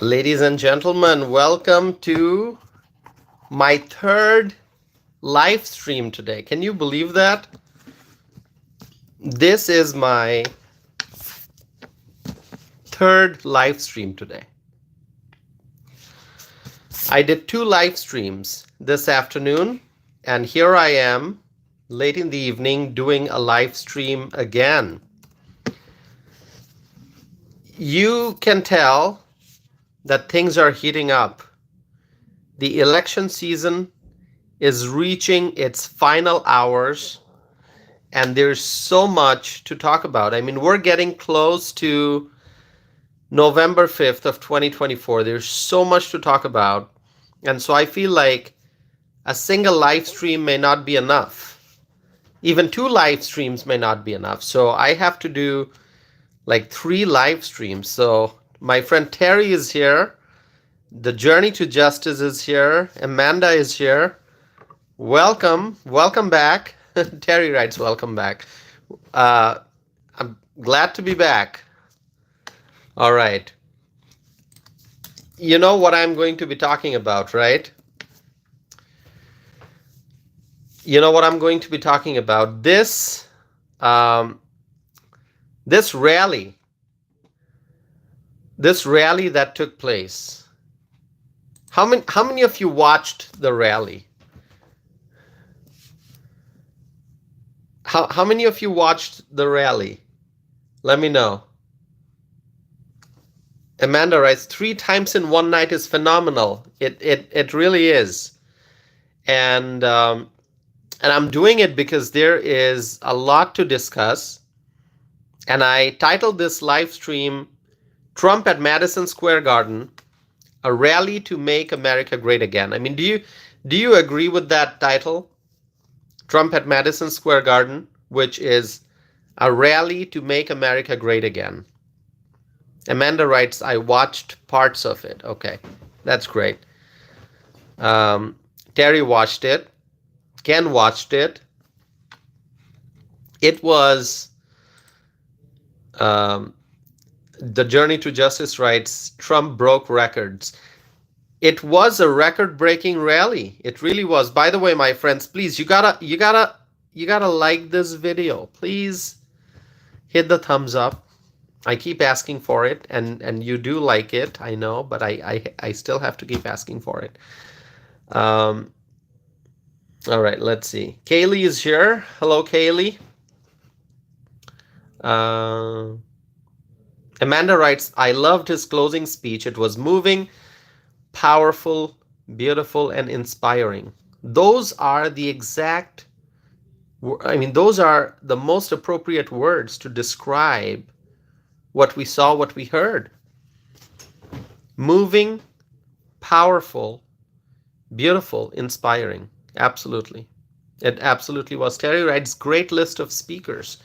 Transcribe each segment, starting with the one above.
Ladies and gentlemen, welcome to my third live stream today. Can you believe that? This is my third live stream today. I did two live streams this afternoon, and here I am late in the evening doing a live stream again. You can tell that things are heating up. The election season is reaching its final hours, and there's so much to talk about. I mean, we're getting close to November 5th of 2024. There's so much to talk about. And so I feel like a single live stream may not be enough. Even two live streams may not be enough. So I have to do like three live streams. So my friend Terry is here. The Journey to Justice is here. Amanda is here. Welcome. Welcome back. Terry writes, welcome back. I'm glad to be back. All right. You know what I'm going to be talking about, right? You know what I'm going to be talking about. This rally that took place. How many of you watched the rally? How many of you watched the rally? Let me know. Amanda writes, 3 times in one night is phenomenal. It really is. And I'm doing it because there is a lot to discuss. And I titled this live stream, Trump at Madison Square Garden, a rally to make America great again. I mean, do you agree with that title? Trump at Madison Square Garden, which is a rally to make America great again. Amanda writes, I watched parts of it. Okay, that's great. Terry watched it. Ken watched it. It was The Journey to Justice writes, Trump broke records. It was a record-breaking rally. It really was. By the way, my friends, please, you gotta like this video. Please hit the thumbs up. I keep asking for it, and you do like it, I know, but I still have to keep asking for it. All right, let's see. Kaylee is here. Hello, Kaylee. Amanda writes, I loved his closing speech. It was moving, powerful, beautiful, and inspiring. Those are the most appropriate words to describe what we saw, what we heard. Moving, powerful, beautiful, inspiring. Absolutely. It absolutely was. Terry writes, great list of speakers.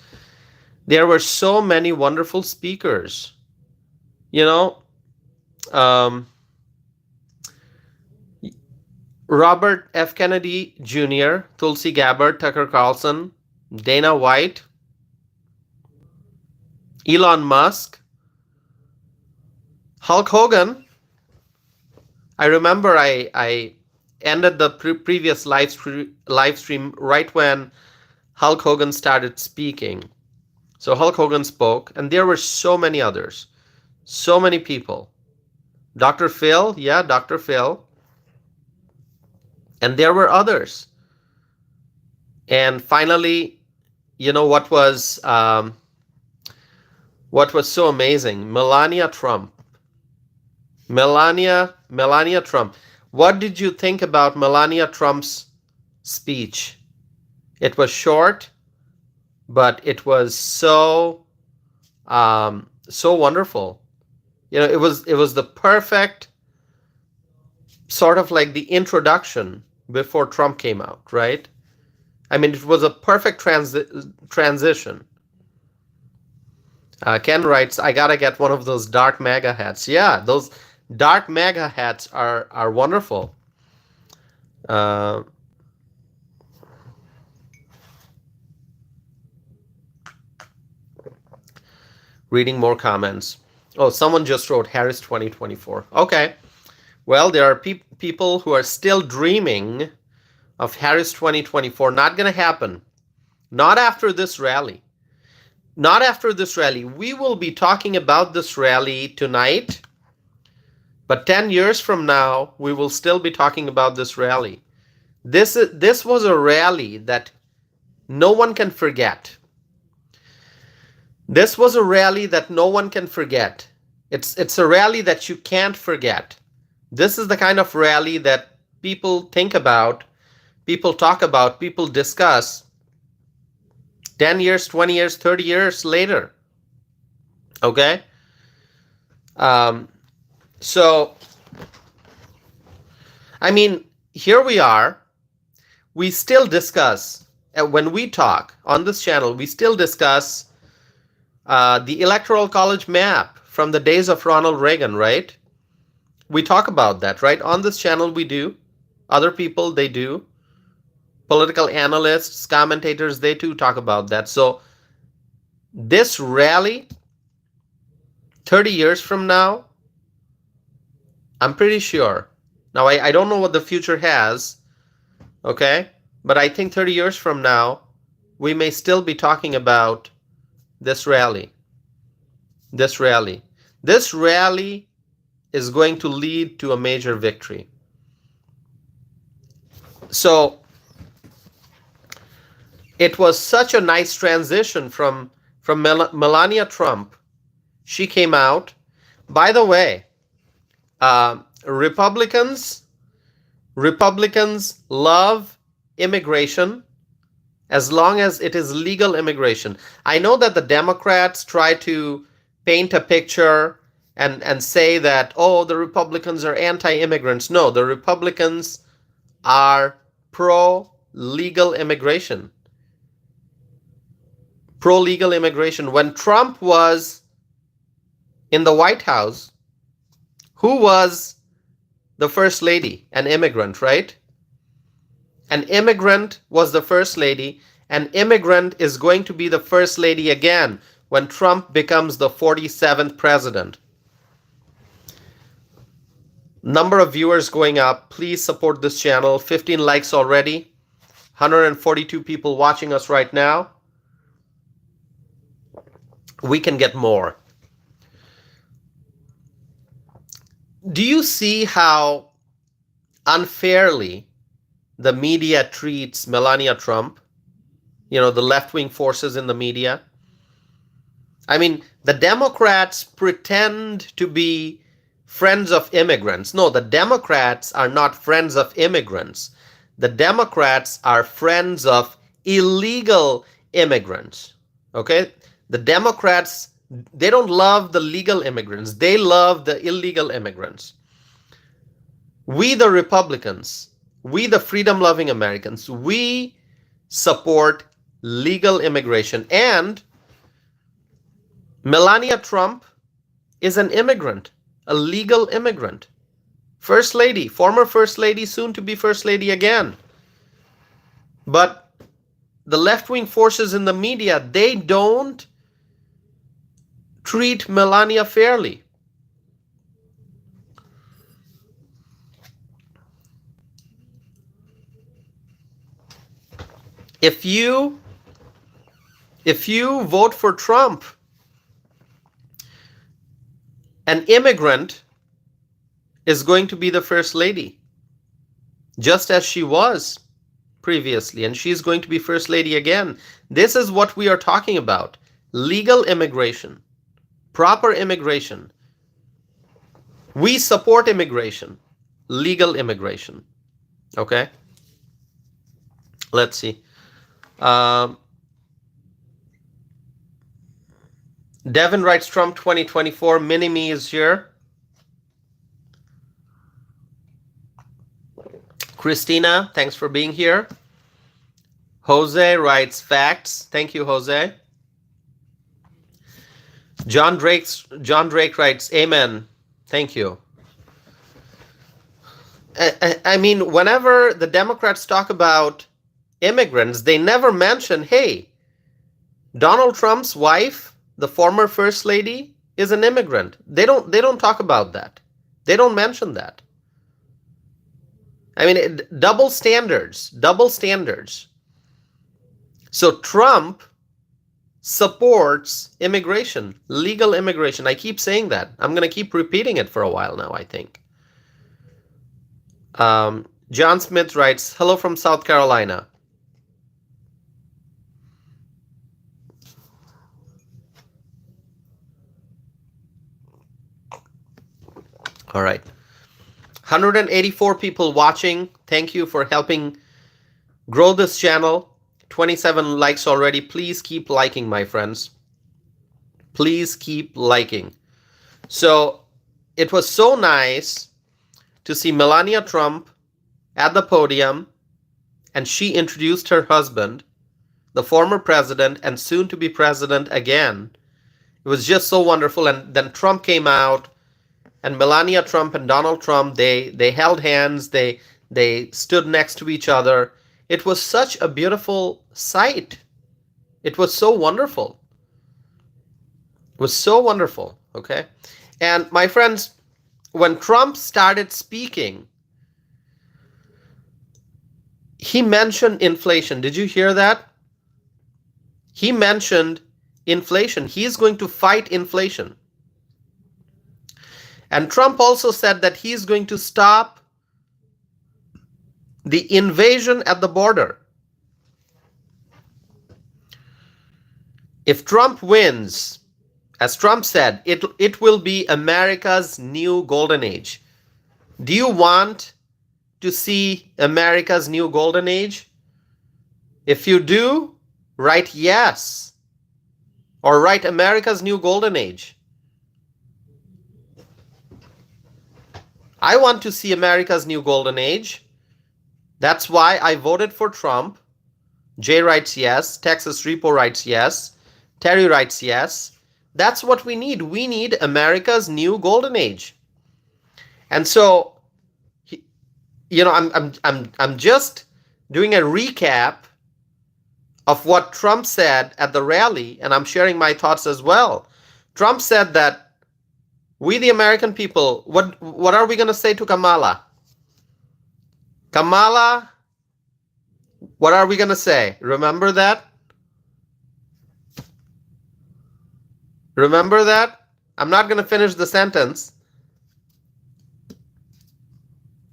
There were so many wonderful speakers. You know, Robert F. Kennedy Jr., Tulsi Gabbard, Tucker Carlson, Dana White, Elon Musk, Hulk Hogan. I remember I ended the previous live stream right when Hulk Hogan started speaking. So Hulk Hogan spoke, and there were so many others, so many people. Dr. Phil, yeah, Dr. Phil. And there were others. And finally, you know what was so amazing? Melania Trump. Melania Trump. What did you think about Melania Trump's speech? It was short, but it was so wonderful. You know, it was the perfect sort of like the introduction before Trump came out, right? I mean, it was a perfect transition. Ken writes, I gotta get one of those dark MAGA hats. Yeah, those dark MAGA hats are wonderful. Reading more comments. Oh, someone just wrote Harris 2024. Okay. Well, there are people who are still dreaming of Harris 2024. Not going to happen. Not after this rally. Not after this rally. We will be talking about this rally tonight, but 10 years from now, we will still be talking about this rally. This was a rally that no one can forget. This was a rally that no one can forget. It's a rally that you can't forget. This is the kind of rally that people think about, people talk about, people discuss 10 years, 20 years, 30 years later. Okay? So, I mean, here we are. We still discuss, when we talk on this channel, we still discuss the Electoral College map from the days of Ronald Reagan, right? We talk about that, right? On this channel we do. Other people, they do. Political analysts, commentators, they too talk about that. So this rally, 30 years from now, I'm pretty sure. Now, I don't know what the future has, okay? But I think 30 years from now, we may still be talking about this rally. This rally. This rally is going to lead to a major victory. So it was such a nice transition from Melania Trump. She came out. By the way, Republicans love immigration as long as it is legal immigration. I know that the Democrats try to paint a picture and say that, oh, the Republicans are anti-immigrants. No, the Republicans are pro-legal immigration. Pro-legal immigration. When Trump was in the White House, who was the first lady? An immigrant, right? An immigrant was the first lady. An immigrant is going to be the first lady again when Trump becomes the 47th president. Number of viewers going up. Please support this channel. 15 likes already. 142 people watching us right now. We can get more. Do you see how unfairly the media treats Melania Trump? You know, the left-wing forces in the media. I mean, the Democrats pretend to be friends of immigrants. No, the Democrats are not friends of immigrants. The Democrats are friends of illegal immigrants. Okay? The Democrats, they don't love the legal immigrants. They love the illegal immigrants. We, the Republicans, we, the freedom-loving Americans, we support legal immigration. And Melania Trump is an immigrant, a legal immigrant. First lady, former first lady, soon to be first lady again. But the left-wing forces in the media, they don't treat Melania fairly. If you vote for Trump, an immigrant is going to be the first lady, just as she was previously, and she's going to be first lady again. This is what we are talking about. Legal immigration, proper immigration. We support immigration, legal immigration. Okay? Let's see. Devin writes Trump 2024. Mini-me is here. Christina, thanks for being here. Jose writes facts. Thank you, Jose. John Drake writes amen. Thank you. I mean, whenever the Democrats talk about immigrants, they never mention, hey, Donald Trump's wife, the former first lady, is an immigrant. They don't talk about that. They don't mention that. I mean, double standards, double standards. So Trump supports immigration, legal immigration. I keep saying that. I'm going to keep repeating it for a while now, I think. John Smith writes, hello from South Carolina. All right. 184 people watching. Thank you for helping grow this channel. 27 likes already. Please keep liking, my friends. Please keep liking. So it was so nice to see Melania Trump at the podium, and she introduced her husband, the former president and soon to be president again. It was just so wonderful. And then Trump came out, and Melania Trump and Donald Trump, they held hands, they stood next to each other. It was such a beautiful sight. It was so wonderful. It was so wonderful, okay? And my friends, when Trump started speaking, he mentioned inflation. Did you hear that? He mentioned inflation. He is going to fight inflation. And Trump also said that he is going to stop the invasion at the border. If Trump wins, as Trump said, it will be America's new golden age. Do you want to see America's new golden age? If you do, write yes, or write America's new golden age. I want to see America's new golden age. That's why I voted for Trump. Jay writes yes. Texas Repo writes yes. Terry writes yes. That's what we need. We need America's new golden age. And so, I'm just doing a recap of what Trump said at the rally, and I'm sharing my thoughts as well. Trump said that we, the American people, what are we going to say to Kamala? Kamala, what are we going to say? Remember that? Remember that? I'm not going to finish the sentence.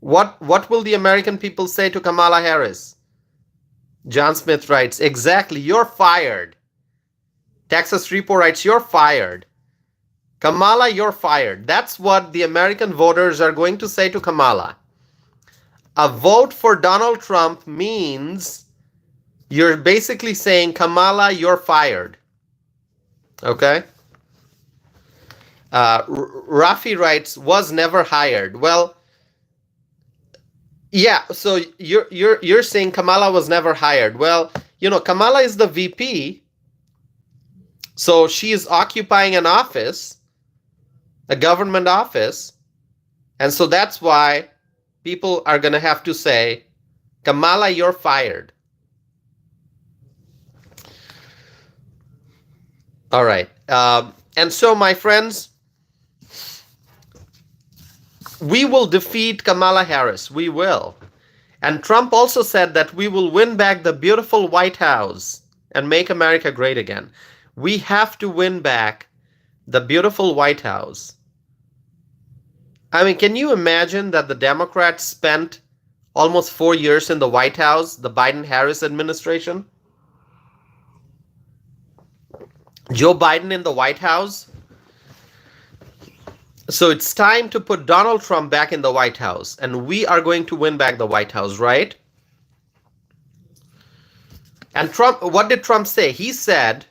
What will the American people say to Kamala Harris? John Smith writes, exactly, you're fired. Texas Repo writes, you're fired. Kamala, you're fired. That's what the American voters are going to say to Kamala. A vote for Donald Trump means you're basically saying, Kamala, you're fired. Okay? Rafi writes, was never hired. Well, yeah, so you're saying Kamala was never hired. Well, Kamala is the VP, so she is occupying an office, a government office, and so that's why people are going to have to say, Kamala, you're fired. All right. And so, my friends, we will defeat Kamala Harris. We will. And Trump also said that we will win back the beautiful White House and make America great again. We have to win back the beautiful White House. I mean, can you imagine that the Democrats spent almost 4 years in the White House, the Biden-Harris administration? Joe Biden in the White House. So it's time to put Donald Trump back in the White House, and we are going to win back the White House, right? And Trump, what did Trump say? He said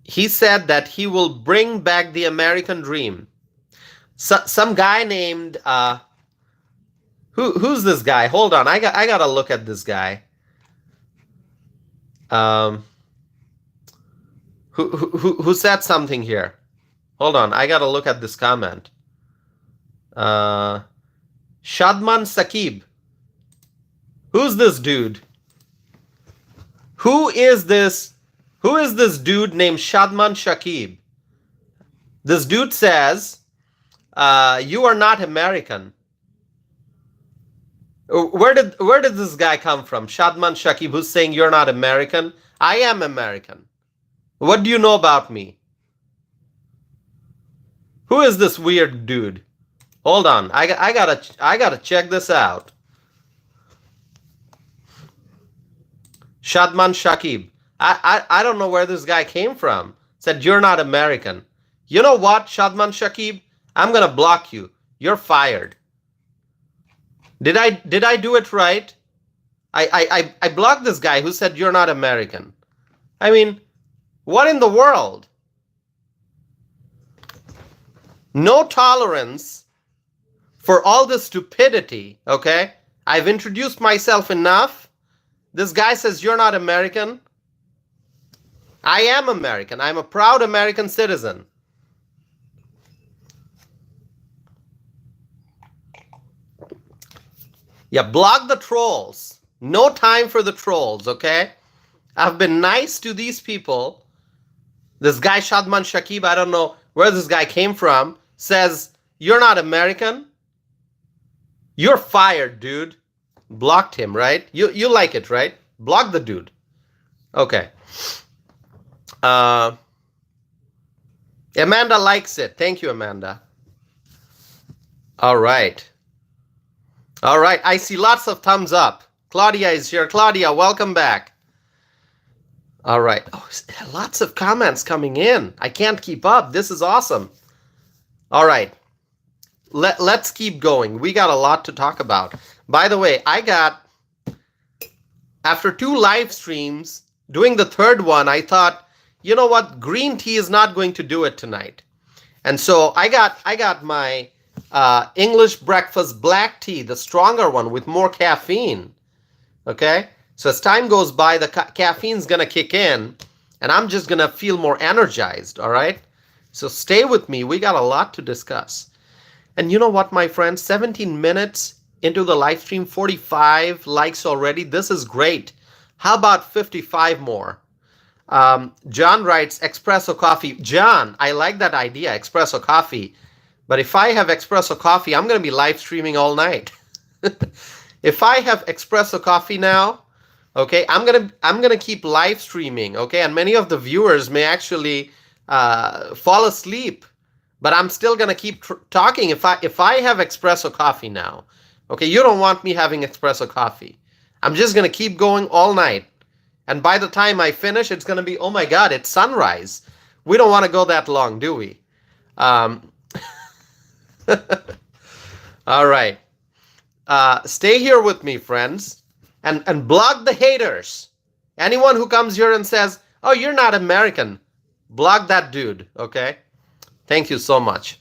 that he will bring back the American dream. Some guy named who's this guy? Hold on, I gotta look at this guy. Who said something here? Hold on, I gotta look at this comment. Shadman Saqib. Who's this dude? Who is this dude named Shadman Saqib? This dude says, you are not American. Where did this guy come from? Shadman Shakib, who's saying you're not American? I am American. What do you know about me? Who is this weird dude? Hold on, I gotta check this out. Shadman Shakib. I don't know where this guy came from. Said you're not American. You know what, Shadman Shakib? I'm gonna block you. You're fired. Did I do it right? I blocked this guy who said you're not American. I mean, what in the world? No tolerance for all this stupidity, okay? I've introduced myself enough. This guy says you're not American. I am American. I'm a proud American citizen. Yeah, block the trolls. No time for the trolls, okay? I've been nice to these people. This guy, Shadman Shakib, I don't know where this guy came from, says, you're not American. You're fired, dude. Blocked him, right? You like it, right? Block the dude. Okay. Amanda likes it. Thank you, Amanda. All right. All right. I see lots of thumbs up. Claudia is here. Claudia, welcome back. All right. Oh, lots of comments coming in. I can't keep up. This is awesome. All right. Let's keep going. We got a lot to talk about. By the way, after 2 live streams, doing the third one, I thought, you know what? Green tea is not going to do it tonight. And so I got my English breakfast black tea, the stronger one with more caffeine. Okay? So as time goes by, the caffeine's going to kick in, and I'm just going to feel more energized, all right? So stay with me. We got a lot to discuss. And you know what, my friends? 17 minutes into the live stream, 45 likes already. This is great. How about 55 more? John writes, espresso coffee. John, I like that idea, espresso coffee. But if I have espresso coffee, I'm going to be live streaming all night. If I have espresso coffee now, okay, I'm gonna keep live streaming, okay, and many of the viewers may actually fall asleep, but I'm still gonna keep talking if I have espresso coffee now. Okay, you don't want me having espresso coffee. I'm just gonna keep going all night, and by the time I finish, it's gonna be, oh my God, it's sunrise. We don't want to go that long, do we? All right. Stay here with me, friends, and block the haters. Anyone who comes here and says, oh, you're not American, block that dude, okay? Thank you so much.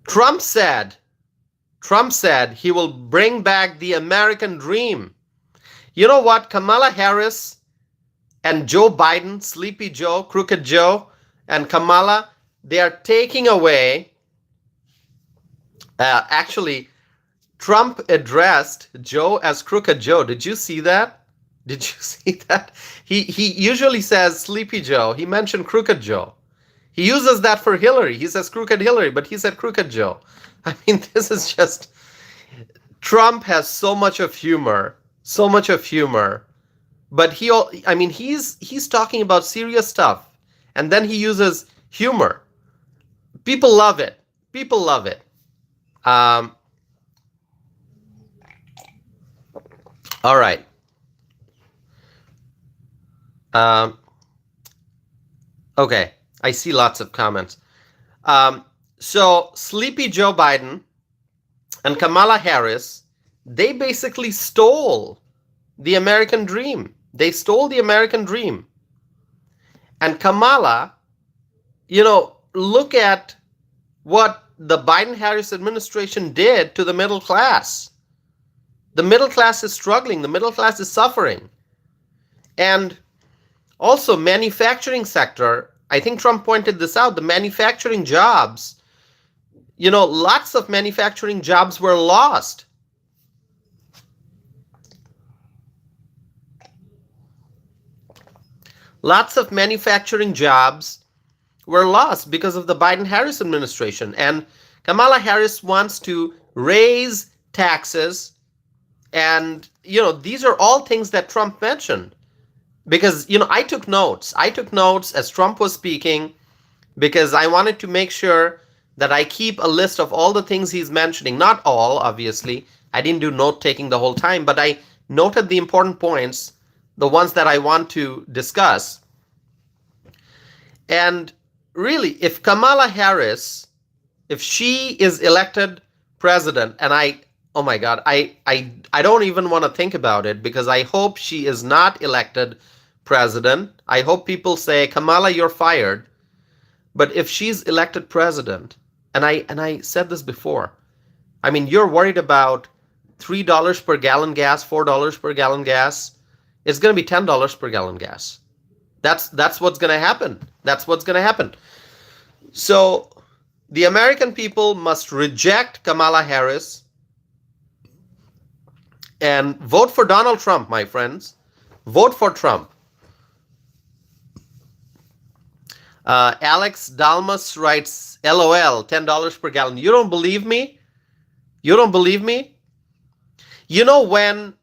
Trump said he will bring back the American dream. You know what? Kamala Harris and Joe Biden, Sleepy Joe, Crooked Joe, and Kamala, they are taking away. Actually, Trump addressed Joe as Crooked Joe. Did you see that? Did you see that? He usually says Sleepy Joe. He mentioned Crooked Joe. He uses that for Hillary. He says Crooked Hillary, but he said Crooked Joe. I mean, this is just... Trump has so much of humor. So much of humor. But he's talking about serious stuff. And then he uses humor. People love it. People love it. All right. Okay, I see lots of comments. So Sleepy Joe Biden and Kamala Harris, they basically stole the American dream. They stole the American dream. And Kamala, look at what the Biden-Harris administration did to the middle class. The middle class is struggling. The middle class is suffering. And also manufacturing sector, I think Trump pointed this out, the manufacturing jobs, lots of manufacturing jobs were lost. Lots of manufacturing jobs were lost because of the Biden-Harris administration. And Kamala Harris wants to raise taxes. And, these are all things that Trump mentioned. Because, I took notes. I took notes as Trump was speaking because I wanted to make sure that I keep a list of all the things he's mentioning. Not all, obviously. I didn't do note taking the whole time, but I noted the important points, the ones that I want to discuss. And really, if Kamala Harris, if she is elected president, and oh my God, I don't even want to think about it because I hope she is not elected president. I hope people say, Kamala, you're fired. But if she's elected president, and I said this before, I mean, you're worried about $3 per gallon gas, $4 per gallon gas. It's going to be $10 per gallon gas. That's what's going to happen. That's what's going to happen. So the American people must reject Kamala Harris and vote for Donald Trump, my friends. Vote for Trump. Alex Dalmas writes, LOL, $10 per gallon. You don't believe me? You don't believe me? When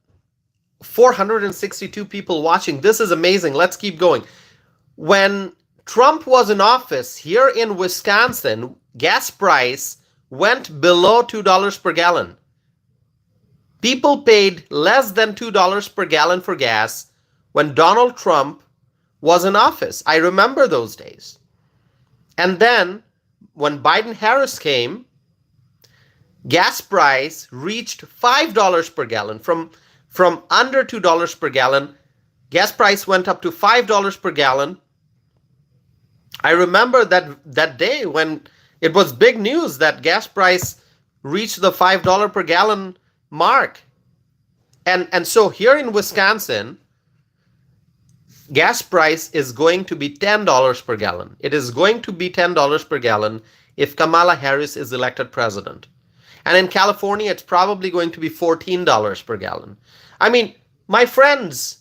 462 people watching, this is amazing. Let's keep going. When Trump was in office here in Wisconsin, gas price went below $2 per gallon. People paid less than $2 per gallon for gas when Donald Trump was in office. I remember those days. And then when Biden-Harris came, gas price reached $5 per gallon. From under $2 per gallon, gas price went up to $5 per gallon. I remember that day when it was big news that gas price reached the $5 per gallon mark. And so here in Wisconsin, gas price is going to be $10 per gallon. It is going to be $10 per gallon if Kamala Harris is elected president. And in California, it's probably going to be $14 per gallon. I mean, my friends,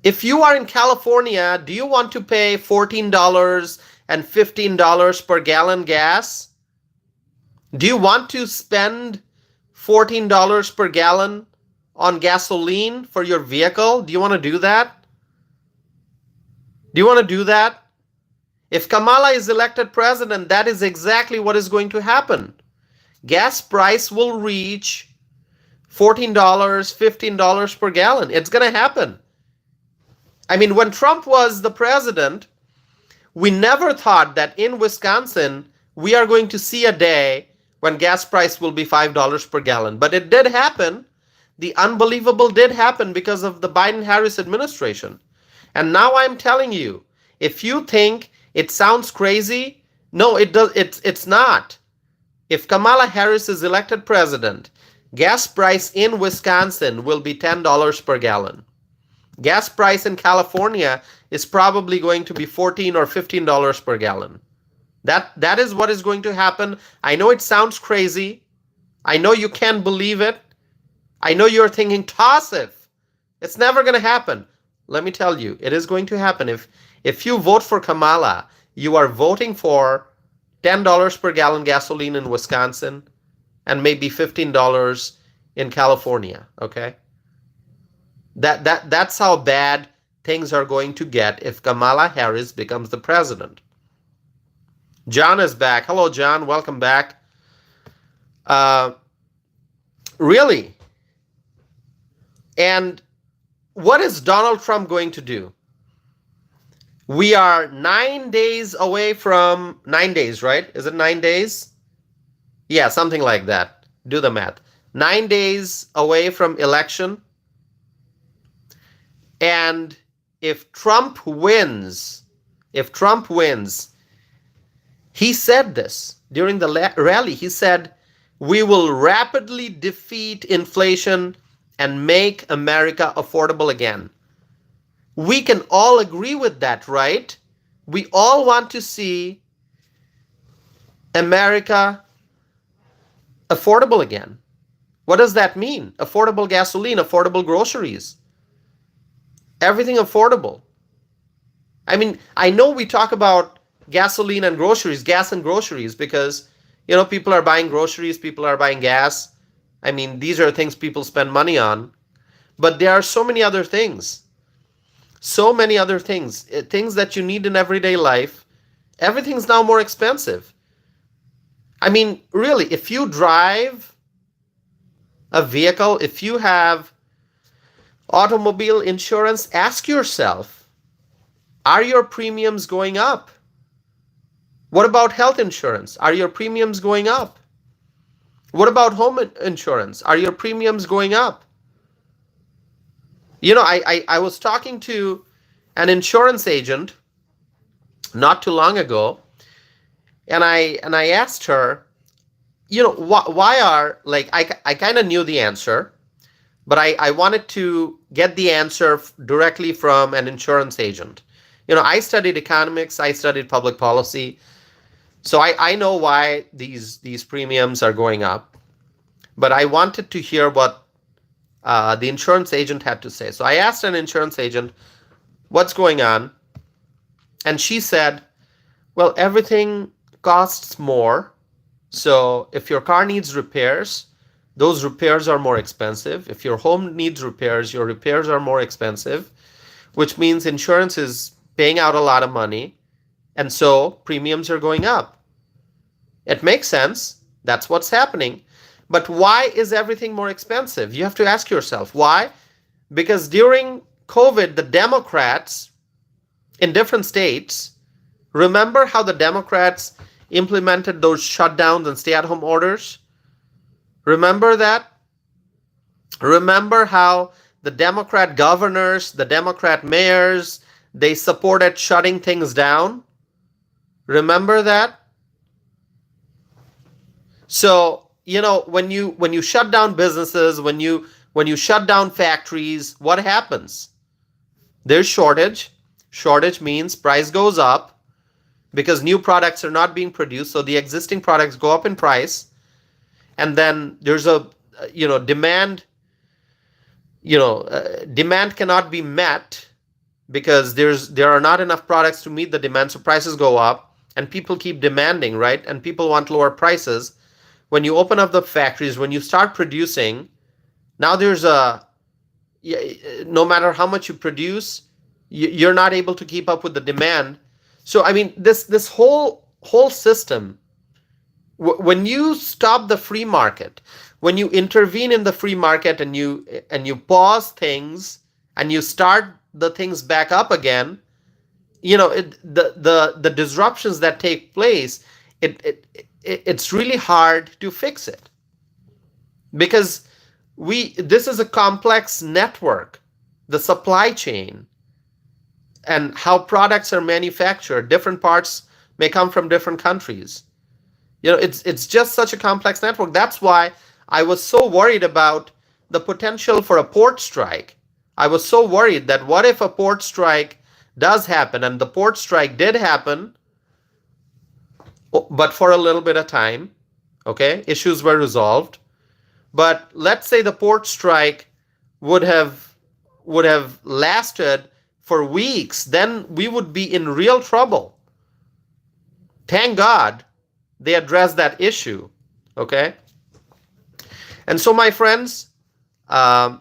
if you are in California, do you want to pay $14 and $15 per gallon gas? Do you want to spend $14 per gallon on gasoline for your vehicle? Do you want to do that? Do you want to do that? If Kamala is elected president, that is exactly what is going to happen. Gas price will reach $14, $15 per gallon. It's going to happen. I mean, when Trump was the president, we never thought that in Wisconsin, we are going to see a day when gas price will be $5 per gallon. But it did happen. The unbelievable did happen because of the Biden-Harris administration. And now I'm telling you, if you think it sounds crazy, no, it's not. If Kamala Harris is elected president, gas price in Wisconsin will be $10 per gallon. Gas price in California is probably going to be $14 or $15 per gallon. That is what is going to happen. I know it sounds crazy. I know you can't believe it. I know you're thinking, toss it. It's never going to happen. Let me tell you, it is going to happen. If you vote for Kamala, you are voting for $10 per gallon gasoline in Wisconsin and maybe $15 in California, okay? That's how bad things are going to get if Kamala Harris becomes the president. John is back. Hello, John. Welcome back. Really? And what is Donald Trump going to do? We are 9 days away from 9 days, right? Is it 9 days? Yeah, something like that. Do the math. 9 days away from election. And if Trump wins, he said this during the rally. He said, we will rapidly defeat inflation and make America affordable again. We can all agree with that, right? We all want to see America affordable again. What does that mean? Affordable gasoline, affordable groceries. Everything affordable. I mean, I know we talk about gasoline and groceries, gas and groceries, because, people are buying groceries, people are buying gas. I mean, these are things people spend money on. But there are so many other things, things that you need in everyday life. Everything's now more expensive. I mean, really, if you drive a vehicle, if you have automobile insurance, ask yourself, are your premiums going up? What about health insurance? Are your premiums going up? What about home insurance? Are your premiums going up? I was talking to an insurance agent not too long ago, and I asked her, why are, like, I kind of knew the answer, but I wanted to get the answer directly from an insurance agent. I studied economics, I studied public policy, so I know why these premiums are going up, but I wanted to hear what the insurance agent had to say. So I asked an insurance agent, what's going on? And she said, well, everything costs more. So if your car needs repairs, those repairs are more expensive. If your home needs repairs, your repairs are more expensive, which means insurance is paying out a lot of money. And so premiums are going up. It makes sense. That's what's happening. But why is everything more expensive? You have to ask yourself why. Because during COVID, the Democrats in different states, remember how the Democrats implemented those shutdowns and stay-at-home orders? Remember that? Remember how the Democrat governors, the Democrat mayors, they supported shutting things down? Remember that? So, when you shut down businesses, when you shut down factories, what happens? There's shortage. Shortage means price goes up because new products are not being produced, so the existing products go up in price. And then there's a demand. Demand cannot be met because there are not enough products to meet the demand, so prices go up, and people keep demanding, right? And people want lower prices. When you open up the factories, when you start producing, now there's no matter how much you produce, you're not able to keep up with the demand. So I mean, this whole system, when you stop the free market, when you intervene in the free market and you pause things and you start the things back up again, the disruptions that take place, it's really hard to fix it, because this is a complex network, the supply chain and how products are manufactured. Different parts may come from different countries. It's just such a complex network. That's why I was so worried about the potential for a port strike. I was so worried that what if a port strike does happen, and the port strike did happen, but for a little bit of time, okay, issues were resolved. But let's say the port strike would have lasted for weeks, then we would be in real trouble. Thank God they addressed that issue, okay? And so, my friends, the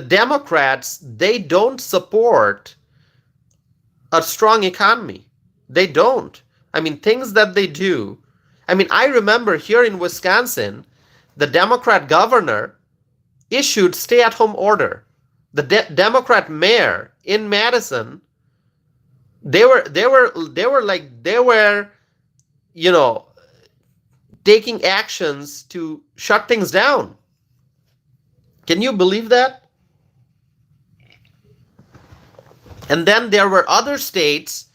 Democrats, they don't support a strong economy. They don't. I mean, things that they do. I mean, I remember here in Wisconsin, the Democrat governor issued stay-at-home order. The Democrat mayor in Madison, they were taking actions to shut things down. Can you believe that? And then there were other states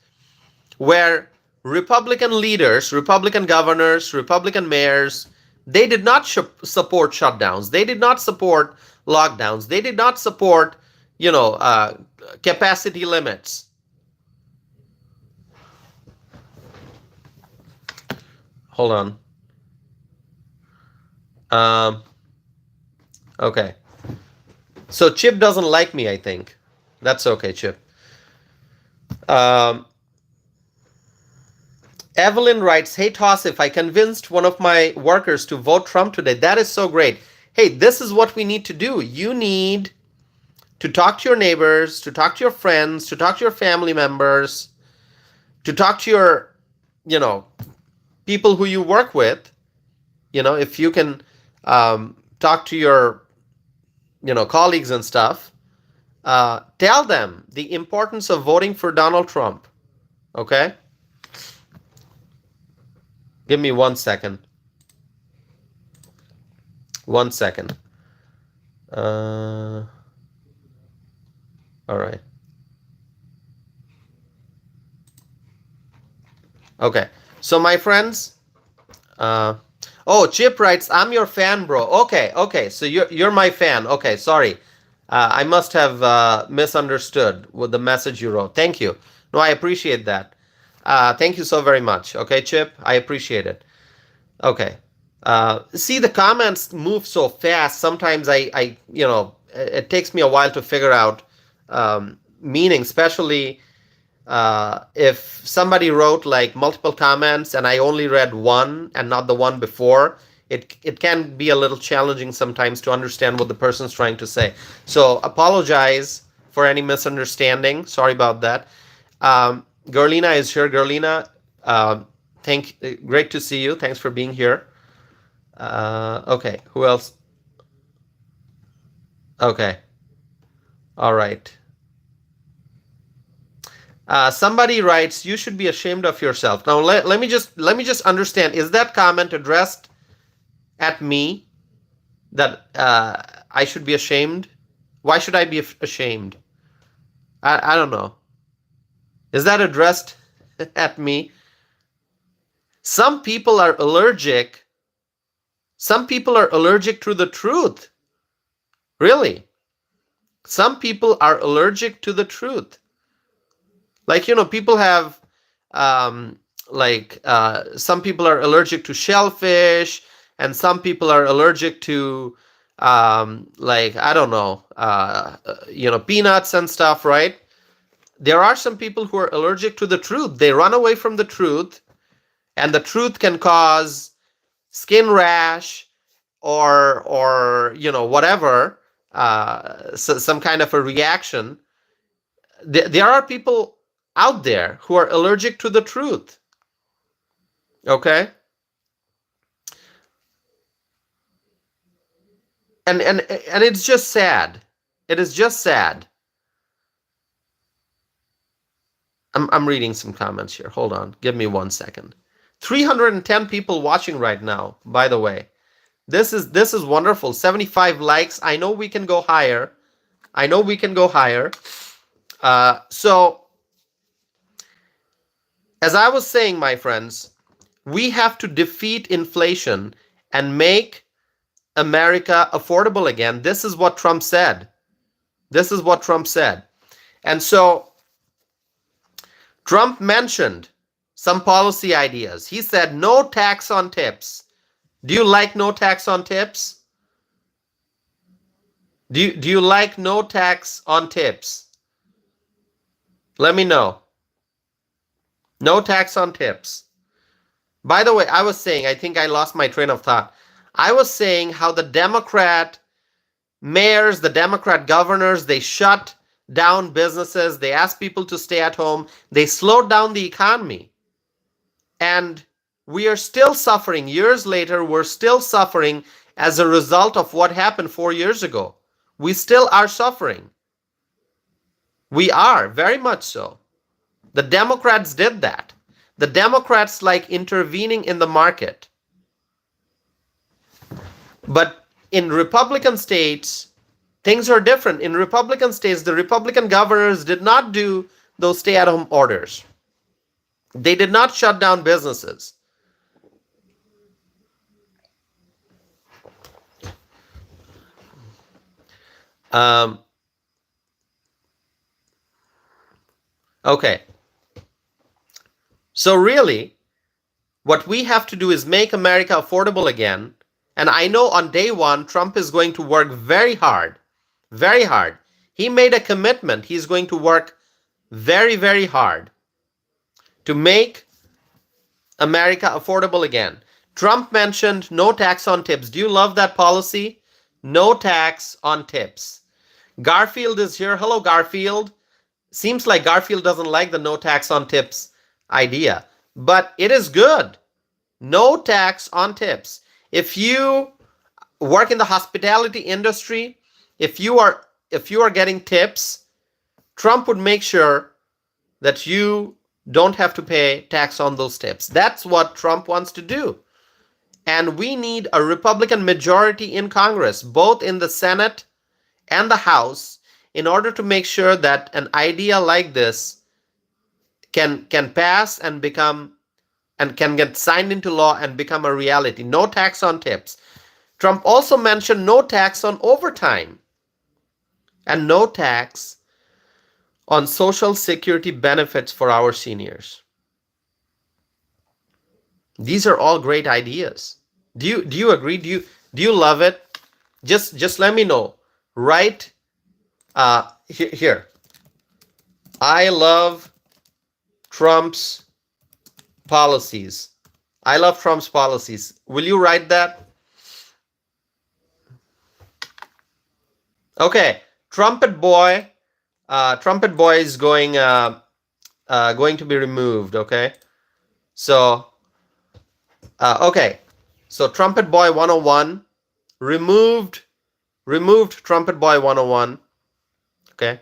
where Republican leaders, Republican governors, Republican mayors, they did not support shutdowns. They did not support lockdowns. They did not support, capacity limits. Hold on. Okay. So Chip doesn't like me, I think. That's okay, Chip. Um, Evelyn writes, "Hey Tossif, I convinced one of my workers to vote Trump today. That is so great. Hey, this is what we need to do. You need to talk to your neighbors, to talk to your friends, to talk to your family members, to talk to your, you know, people who you work with. If you can talk to your, colleagues and stuff, tell them the importance of voting for Donald Trump. Okay? Give me 1 second. 1 second. All right. Okay. So my friends, Chip writes, "I'm your fan, bro." Okay. So you're my fan. Okay, sorry. I must have misunderstood with the message you wrote. Thank you. No, I appreciate that. Thank you so very much. Okay, Chip, I appreciate it. Okay. See, the comments move so fast. Sometimes it takes me a while to figure out meaning, especially if somebody wrote like multiple comments and I only read one and not the one before. It can be a little challenging sometimes to understand what the person's trying to say. So apologize for any misunderstanding. Sorry about that. Gerlina is here. Gerlina, great to see you. Thanks for being here. Okay, who else? Okay. All right. Somebody writes, "You should be ashamed of yourself." Now let me just understand. Is that comment addressed at me? That I should be ashamed? Why should I be ashamed? I don't know. Is that addressed at me? Some people are allergic. Some people are allergic to the truth. Really. Some people are allergic to the truth. Like, people have, some people are allergic to shellfish, and some people are allergic to, I don't know, peanuts and stuff, right? There are some people who are allergic to the truth. They run away from the truth, and the truth can cause skin rash or whatever, some kind of a reaction. There are people out there who are allergic to the truth. Okay? And it's just sad. It is just sad. I'm reading some comments here. Hold on. Give me 1 second. 310 people watching right now, by the way. This is wonderful. 75 likes. I know we can go higher. So as I was saying, my friends, we have to defeat inflation and make America affordable again. This is what Trump said. And so Trump mentioned some policy ideas. He said no tax on tips. Do you like no tax on tips? Do you like no tax on tips? Let me know. No tax on tips. By the way, I was saying, I think I lost my train of thought. I was saying how the Democrat mayors, the Democrat governors, they shut down businesses. They asked people to stay at home. They slowed down the economy. And we are still suffering. Years later, we're still suffering as a result of what happened 4 years ago. We still are suffering. We are, very much so. The Democrats did that. The Democrats like intervening in the market. But in Republican states, things are different. In Republican states, the Republican governors did not do those stay-at-home orders. They did not shut down businesses. Okay. So really, what we have to do is make America affordable again. And I know on day one, Trump is going to work very hard. Very hard. He made a commitment. He's going to work very, very hard to make America affordable again. Trump mentioned no tax on tips. Do you love that policy? No tax on tips. Garfield is here. Hello, Garfield. Seems like Garfield doesn't like the no tax on tips idea, but it is good. No tax on tips. If you work in the hospitality industry, if you are getting tips, Trump would make sure that you don't have to pay tax on those tips. That's what Trump wants to do. And we need a Republican majority in Congress, both in the Senate and the House, in order to make sure that an idea like this can pass and become and can get signed into law and become a reality. No tax on tips. Trump also mentioned no tax on overtime and no tax on Social Security benefits for our seniors. These are all great ideas. Do you agree? Do you love it? Just let me know. Write here. I love Trump's policies. I love Trump's policies. Will you write that? Okay. Trumpet Boy is going to be removed. Okay. So okay. So Trumpet Boy 101 removed Trumpet Boy 101. Okay.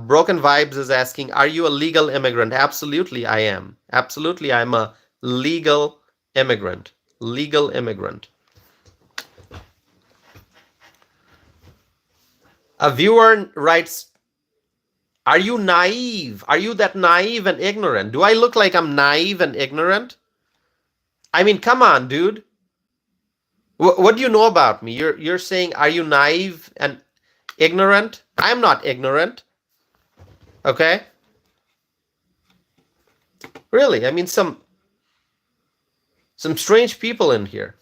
Broken Vibes is asking, are you a legal immigrant? Absolutely, I am. Absolutely, I'm a legal immigrant. Legal immigrant. A viewer writes, are you naive? Are you that naive and ignorant? Do I look like I'm naive and ignorant? I mean, come on, dude. What do you know about me? You're saying, are you naive and ignorant? I'm not ignorant. Okay? Really, I mean, some strange people in here.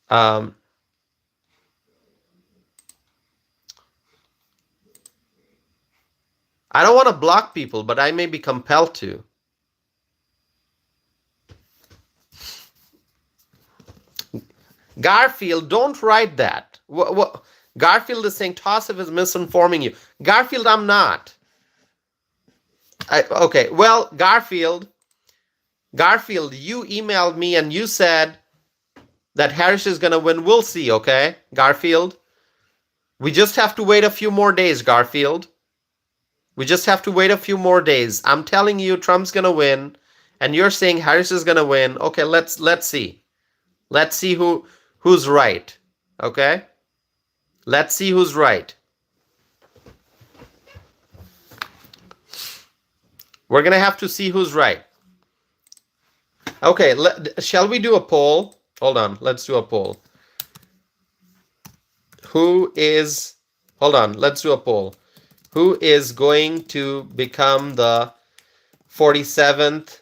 I don't want to block people, but I may be compelled to. Garfield, don't write that. Garfield is saying Tassif is misinforming you. Garfield, I'm not. Okay, well, Garfield, you emailed me and you said that Harris is going to win. We'll see, okay, Garfield? We just have to wait a few more days, Garfield. We just have to wait a few more days. I'm telling you Trump's going to win, and you're saying Harris is going to win. Okay, let's see. Let's see who's right, okay? Let's see who's right. We're going to have to see who's right. Okay, shall we do a poll? Hold on, let's do a poll. Hold on, let's do a poll. Who is going to become the 47th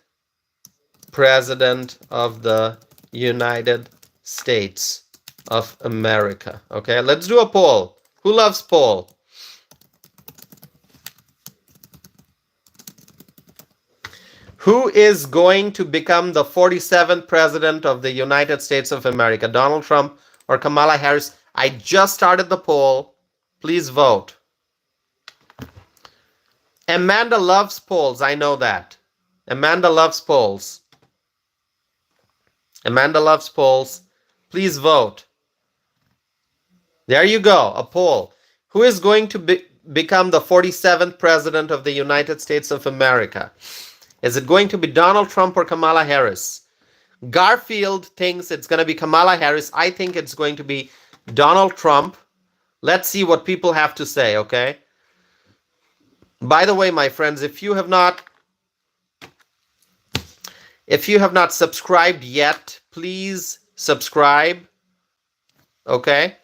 President of the United States of America? Okay, let's do a poll. Who loves poll? Who is going to become the 47th President of the United States of America? Donald Trump or Kamala Harris? I just started the poll. Please vote. Amanda loves polls. I know that. Amanda loves polls. Amanda loves polls. Please vote. There you go, a poll. Who is going to become the 47th President of the United States of America? Is it going to be Donald Trump or Kamala Harris? Garfield thinks it's going to be Kamala Harris. I think it's going to be Donald Trump. Let's see what people have to say, okay? By the way, my friends, if you have not subscribed yet, please subscribe, okay?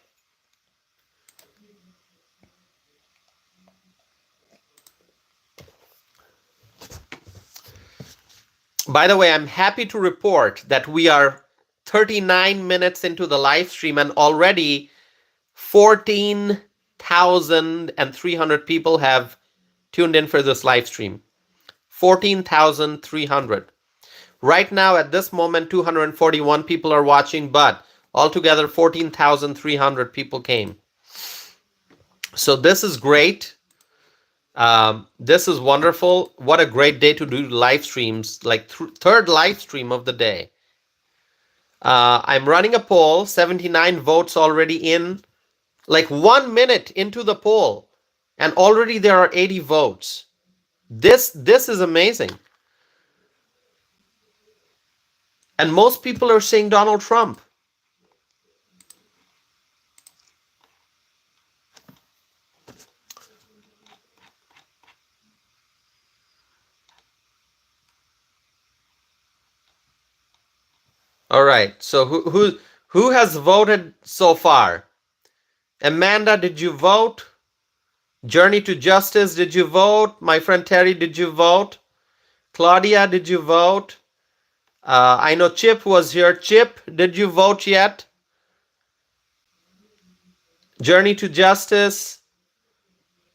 By the way, I'm happy to report that we are 39 minutes into the live stream and already 14,300 people have tuned in for this live stream? 14,300. Right now, at this moment, 241 people are watching, but altogether 14,300 people came. So this is great. This is wonderful. What a great day to do live streams, like third live stream of the day. I'm running a poll, 79 votes already in, like 1 minute into the poll, and already there are 80 votes. This is amazing. And most people are saying Donald Trump. All right. So who has voted so far? Amanda, did you vote? Journey to Justice, did you vote? My friend Terry, did you vote? Claudia, did you vote? I know Chip was here. Chip, did you vote yet? Journey to Justice.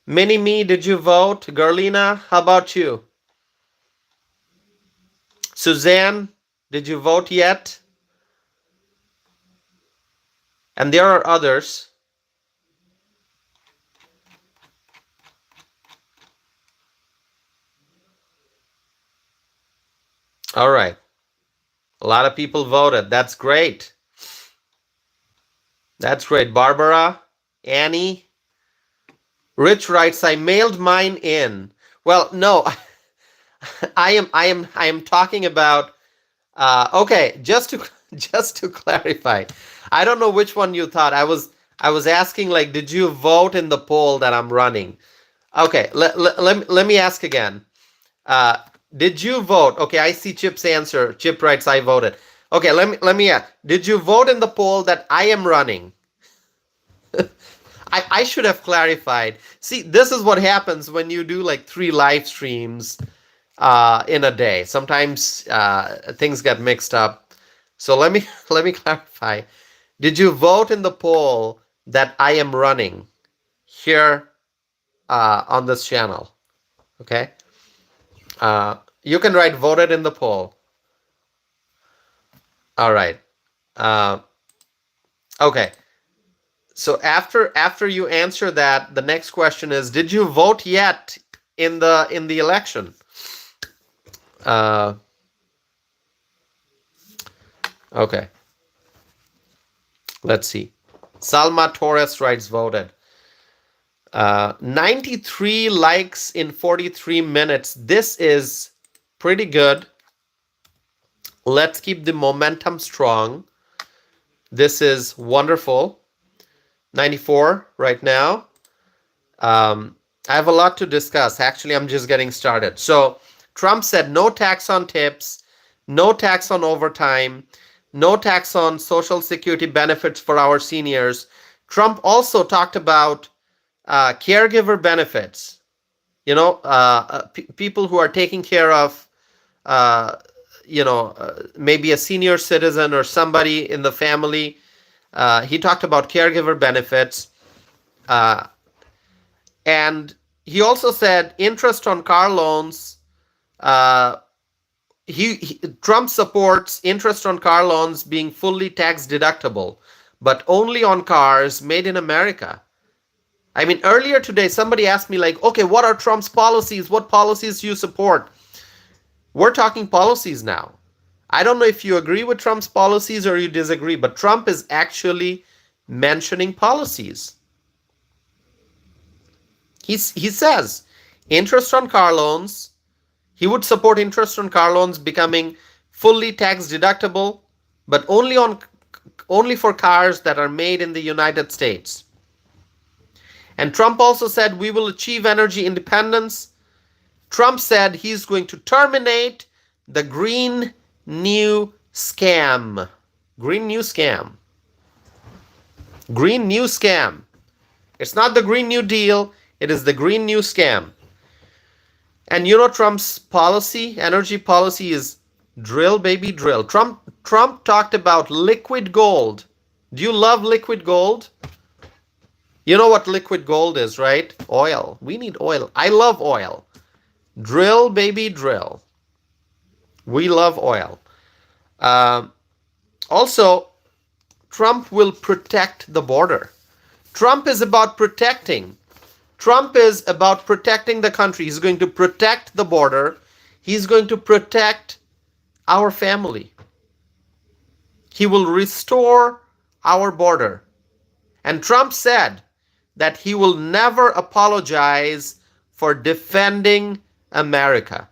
Mini-Me, did you vote? Gerlina, how about you? Suzanne, did you vote yet? And there are others. All right. A lot of people voted. That's great. That's great. Barbara, Annie. Rich writes, I mailed mine in. Well, no, I am talking about okay, just to clarify. I don't know which one you thought. I was asking, like, did you vote in the poll that I'm running? Okay, let me ask again. Did you vote? Okay, I see Chip's answer. Chip writes, I voted. Okay, let me ask. Did you vote in the poll that I am running? I should have clarified. See, this is what happens when you do like 3 live streams in a day. Sometimes things get mixed up. So let me clarify. Did you vote in the poll that I am running here on this channel? Okay. You can write voted in the poll. All right. Okay. So after you answer that, the next question is, did you vote yet in the election? Okay. Let's see. Salma Torres writes voted. 93 likes in 43 minutes. This is pretty good. Let's keep the momentum strong. This is wonderful. 94 right now. I have a lot to discuss. Actually, I'm just getting started. So Trump said no tax on tips, no tax on overtime, no tax on Social Security benefits for our seniors. Trump also talked about caregiver benefits. You know, people who are taking care of, maybe a senior citizen or somebody in the family. He talked about caregiver benefits. And he also said interest on car loans. Trump supports interest on car loans being fully tax deductible, but only on cars made in America. I mean, earlier today, somebody asked me, like, okay, what are Trump's policies? What policies do you support? We're talking policies now. I don't know if you agree with Trump's policies or you disagree, but Trump is actually mentioning policies. He says interest on car loans. He would support interest on car loans becoming fully tax deductible, but only for cars that are made in the United States. And Trump also said we will achieve energy independence. Trump said he's going to terminate the Green New Scam. Green New Scam. Green New Scam. It's not the Green New Deal. It is the Green New Scam. And you know Trump's policy, energy policy is drill, baby, drill. Trump talked about liquid gold. Do you love liquid gold? You know what liquid gold is, right? Oil. We need oil. I love oil. Drill, baby, drill. We love oil. Um, Also, Trump will protect the border. Trump is about protecting. Trump is about protecting the country. He's going to protect the border. He's going to protect our family. He will restore our border. And Trump said that he will never apologize for defending America.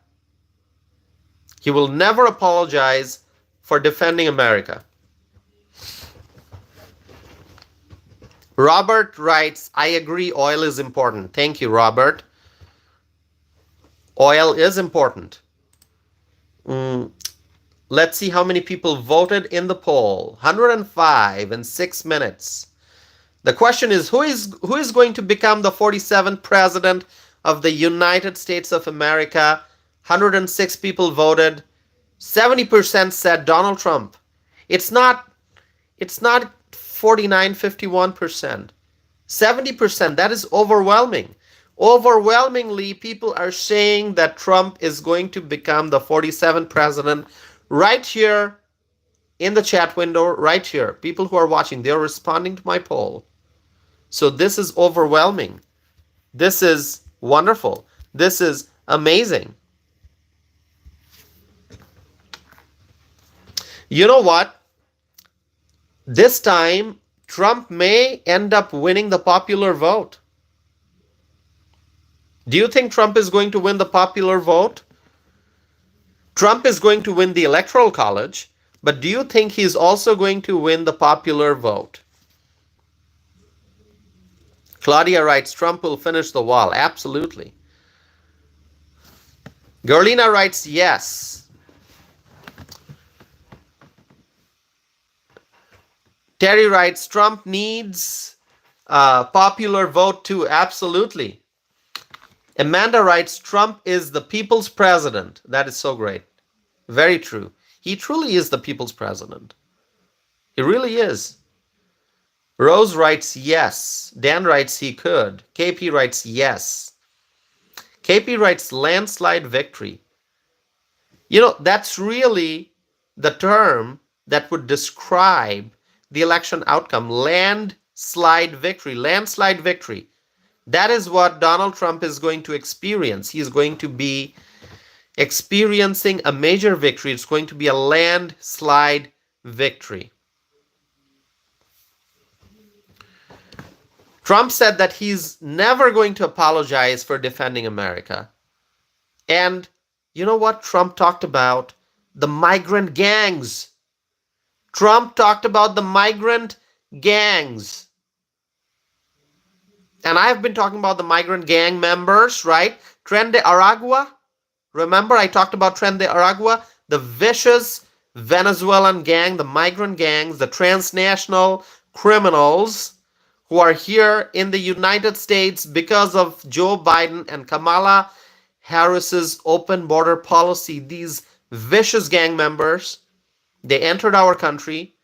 He will never apologize for defending America. Robert writes, I agree oil is important. Thank you, Robert. Oil is important. Let's see how many people voted in the poll. 105 in 6 minutes. The question is, who is going to become the 47th president of the United States of America? 106 people voted. 70% said Donald Trump. It's not 49, 51%. 70%, that is overwhelming. Overwhelmingly, people are saying that Trump is going to become the 47th president. Right here in the chat window, right here, people who are watching, they're responding to my poll. So this is overwhelming. This is wonderful. This is amazing. You know what? This time, Trump may end up winning the popular vote. Do you think Trump is going to win the popular vote? Trump is going to win the Electoral College, but do you think he's also going to win the popular vote? Claudia writes, Trump will finish the wall. Absolutely. Gerlina writes, yes. Terry writes, Trump needs a popular vote too. Absolutely. Amanda writes, Trump is the people's president. That is so great. Very true. He truly is the people's president. He really is. Rose writes, yes. Dan writes, he could. KP writes, yes. KP writes, landslide victory. You know, that's really the term that would describe the election outcome. Landslide victory. Landslide victory. That is what Donald Trump is going to experience. He's going to be experiencing a major victory. It's going to be a landslide victory. Trump said that he's never going to apologize for defending America. And you know what? Trump talked about the migrant gangs. Trump talked about the migrant gangs. And I've been talking about the migrant gang members, right? Tren de Aragua. Remember, I talked about Tren de Aragua, the vicious Venezuelan gang, the migrant gangs, the transnational criminals who are here in the United States because of Joe Biden and Kamala Harris's open border policy. These vicious gang members, they entered our country.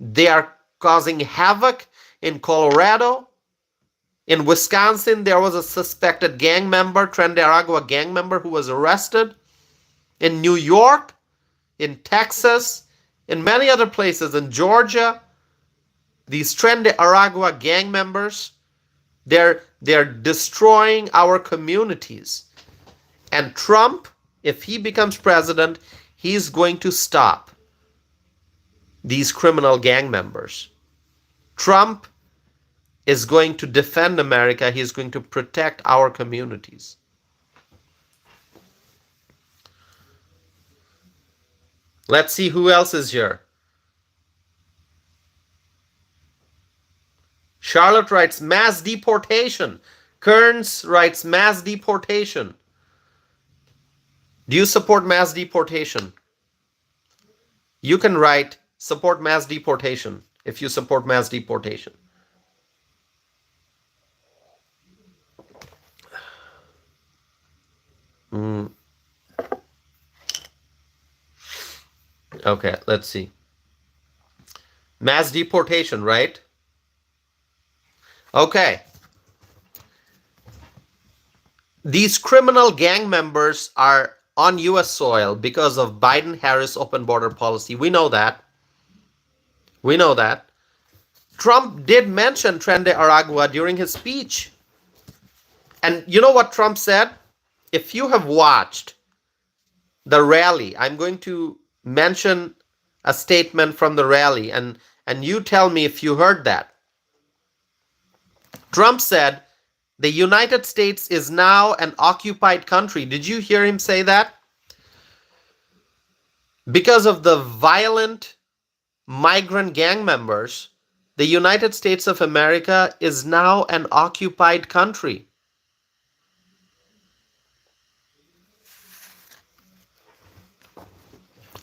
They are causing havoc in Colorado. In Wisconsin, there was a suspected gang member, Tren de Aragua gang member, who was arrested. In New York, in Texas, in many other places, in Georgia, these Tren de Aragua gang members, they're destroying our communities. And Trump, if he becomes president, he's going to stop these criminal gang members. Trump is going to defend America. He's going to protect our communities. Let's see who else is here. Charlotte writes mass deportation. Kearns writes mass deportation. Do you support mass deportation? You can write support mass deportation if you support mass deportation. Okay, let's see. Mass deportation, right? Okay. These criminal gang members are on US soil because of Biden-Harris open border policy. We know that. We know that. Trump did mention Tren de Aragua during his speech. And you know what Trump said? If you have watched the rally, I'm going to mention a statement from the rally, and you tell me if you heard that. Trump said, the United States is now an occupied country. Did you hear him say that? Because of the violent migrant gang members, the United States of America is now an occupied country.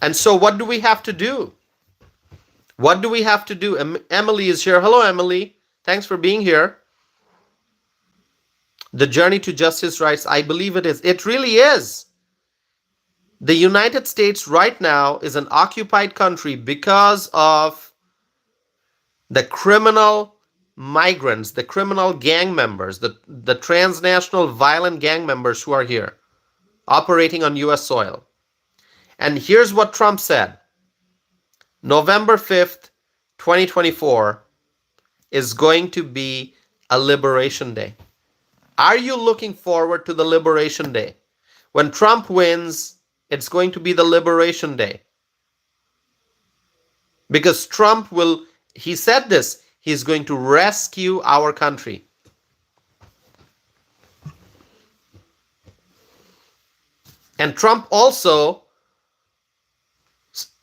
And so what do we have to do? What do we have to do? Emily is here. Hello, Emily. Thanks for being here. The journey to justice, rights, I believe it is. It really is. The United States right now is an occupied country because of the criminal migrants, the criminal gang members, the transnational violent gang members who are here operating on US soil. And here's what Trump said. November 5th, 2024 is going to be a liberation day. Are you looking forward to the liberation day? When Trump wins, it's going to be the liberation day. Because Trump will, he said this, he's going to rescue our country. And Trump also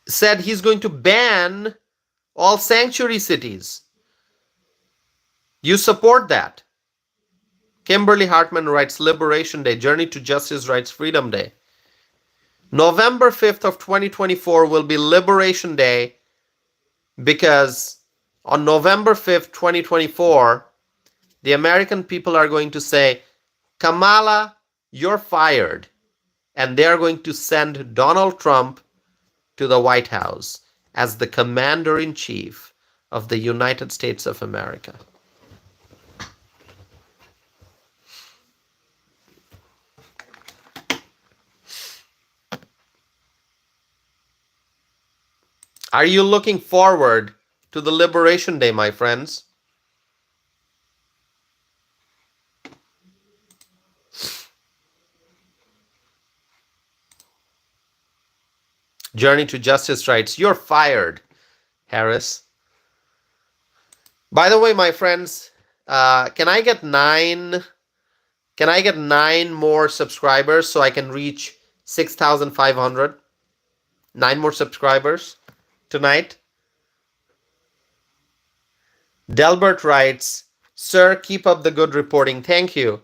said he's going to ban all sanctuary cities. You support that? Kimberly Hartman writes, Liberation Day, Journey to Justice, Rights, Freedom Day. November 5th of 2024 will be Liberation Day because on November 5th, 2024, the American people are going to say, Kamala, you're fired. And they are going to send Donald Trump to the White House as the commander-in-chief of the United States of America. Are you looking forward to the Liberation Day, my friends? Journey to Justice writes, you're fired, Harris. By the way, my friends, can I get nine more subscribers so I can reach 6,500? 9 more subscribers tonight. Delbert writes, sir, keep up the good reporting. Thank you.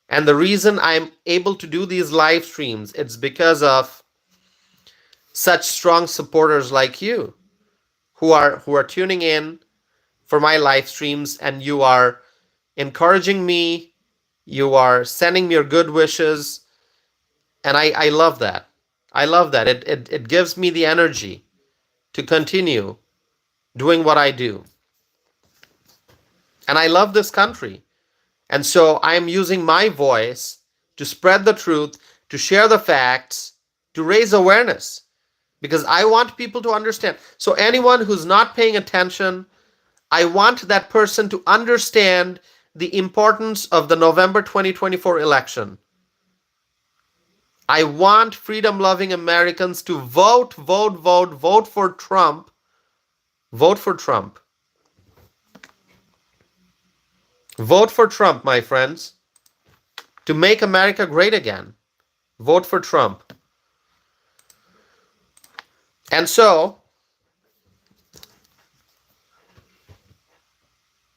And the reason I'm able to do these live streams, it's because of such strong supporters like you who are tuning in for my live streams, and you are encouraging me, you are sending me your good wishes, and I love that. I love that. It gives me the energy to continue doing what I do. And I love this country. And so I am using my voice to spread the truth, to share the facts, to raise awareness. Because I want people to understand. So anyone who's not paying attention, I want that person to understand the importance of the November 2024 election. I want freedom-loving Americans to vote for Trump. Vote for Trump. Vote for Trump, my friends, to make America great again. Vote for Trump. And so,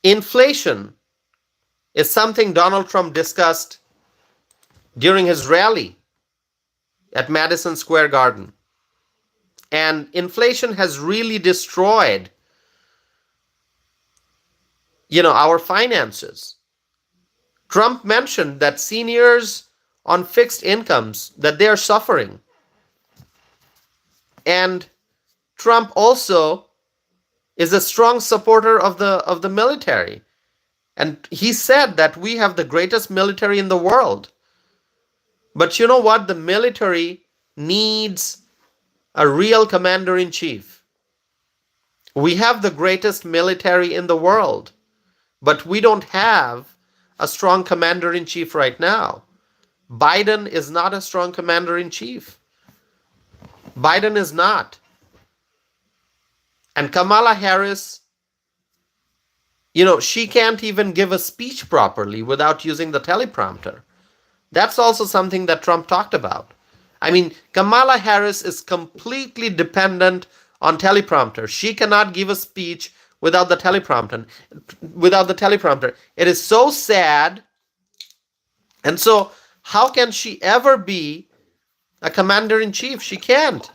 inflation is something Donald Trump discussed during his rally at Madison Square Garden. And inflation has really destroyed, our finances. Trump mentioned that seniors on fixed incomes, that they are suffering. And Trump also is a strong supporter of the military. And he said that we have the greatest military in the world. But you know what? The military needs a real commander in chief. We have the greatest military in the world, but we don't have a strong commander in chief right now. Biden is not a strong commander in chief. Biden is not. And Kamala Harris, she can't even give a speech properly without using the teleprompter. That's also something that Trump talked about. I mean, Kamala Harris is completely dependent on teleprompter. She cannot give a speech without the teleprompter. It is so sad. And so, how can she ever be a commander in chief? She can't.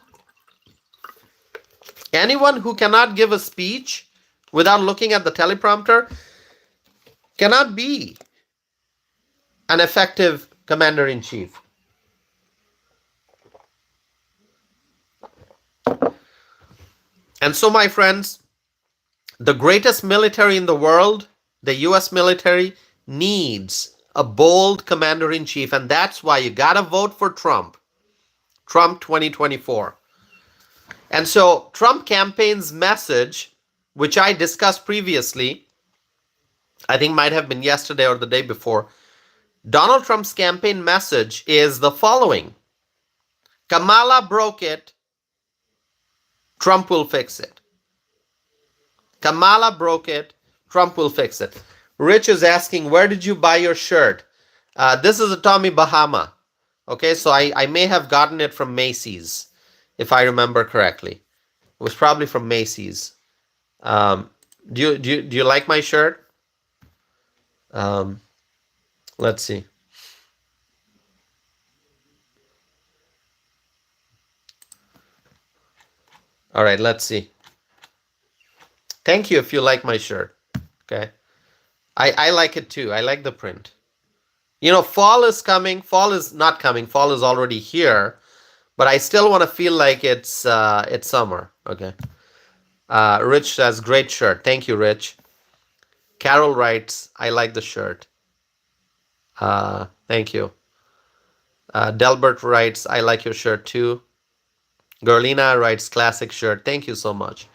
Anyone who cannot give a speech without looking at the teleprompter cannot be an effective commander in chief. And so, my friends, the greatest military in the world, the US military, needs a bold commander in chief. And that's why you got to vote for Trump. Trump 2024. And so, Trump campaign's message, which I discussed previously, I think might have been yesterday or the day before, Donald Trump's campaign message is the following: Kamala broke it, Trump will fix it. Kamala broke it, Trump will fix it. Rich is asking, where did you buy your shirt? This is a Tommy Bahama. Okay, so I may have gotten it from Macy's, if I remember correctly. It was probably from Macy's. Do you like my shirt? Let's see. All right, let's see. Thank you if you like my shirt. Okay. I like it too. I like the print. Fall is coming. Fall is not coming. Fall is already here. But I still want to feel like it's summer. Okay. Rich says, great shirt. Thank you, Rich. Carol writes, I like the shirt. Thank you. Delbert writes, I like your shirt too. Gerlina writes, classic shirt. Thank you so much.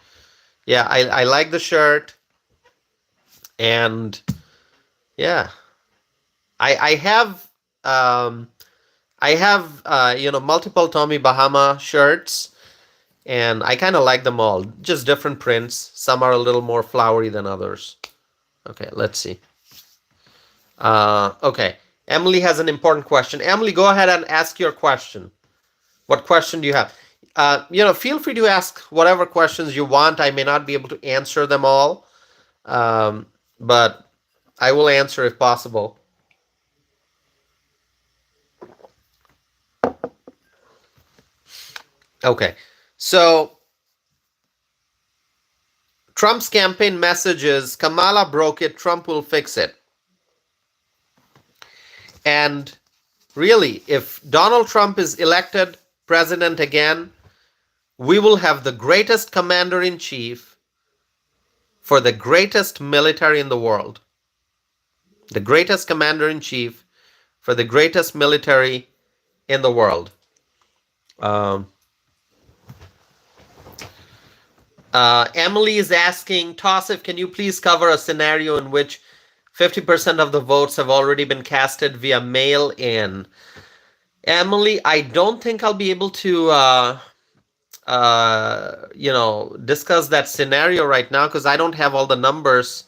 Yeah, I like the shirt. And yeah, I have multiple Tommy Bahama shirts, and I kind of like them all. Just different prints. Some are a little more flowery than others. Okay, let's see. Okay, Emily has an important question. Emily, go ahead and ask your question. What question do you have? Feel free to ask whatever questions you want. I may not be able to answer them all, but I will answer if possible. Okay, so Trump's campaign message is Kamala broke it, Trump will fix it. And really, if Donald Trump is elected president again, we will have the greatest commander-in-chief for the greatest military in the world. The greatest commander-in-chief for the greatest military in the world. Emily is asking, Tassif, can you please cover a scenario in which 50% of the votes have already been casted via mail-in? Emily, I don't think I'll be able to discuss that scenario right now because I don't have all the numbers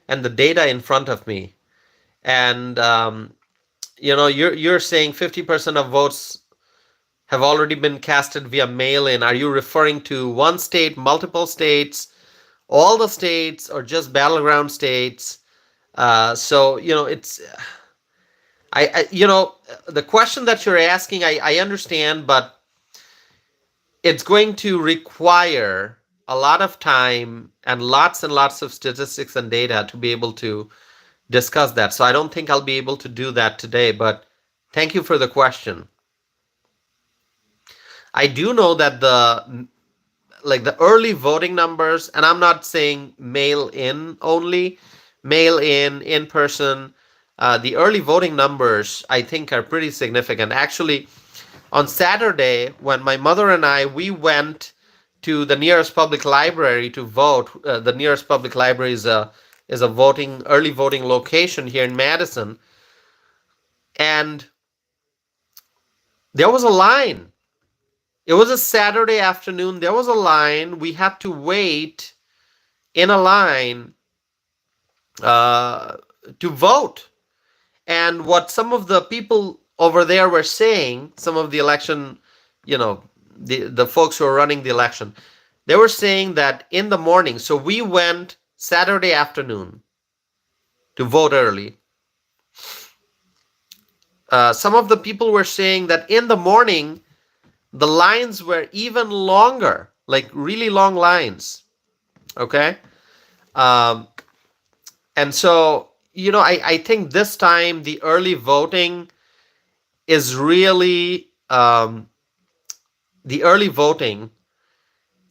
and the data in front of me. And you're saying 50% of votes have already been casted via mail-in. Are you referring to one state, multiple states, all the states, or just battleground states? It's the question that you're asking, I understand, but it's going to require a lot of time and lots of statistics and data to be able to discuss that. So I don't think I'll be able to do that today, but thank you for the question. I do know that the early voting numbers, and I'm not saying mail in only, mail in person. The early voting numbers, I think, are pretty significant. Actually, on Saturday, when my mother and we went to the nearest public library to vote. The nearest public library is a early voting location here in Madison, and there was a line. It was a Saturday afternoon. There was a line. We had to wait in a line uh, to vote. And what some of the people over there were saying, some of the election, the folks who are running the election, they were saying that in the morning, so we went Saturday afternoon to vote early. Some of the people were saying that in the morning, the lines were even longer, like really long lines. Okay. Um, and so, I think this time the early voting is really, the early voting,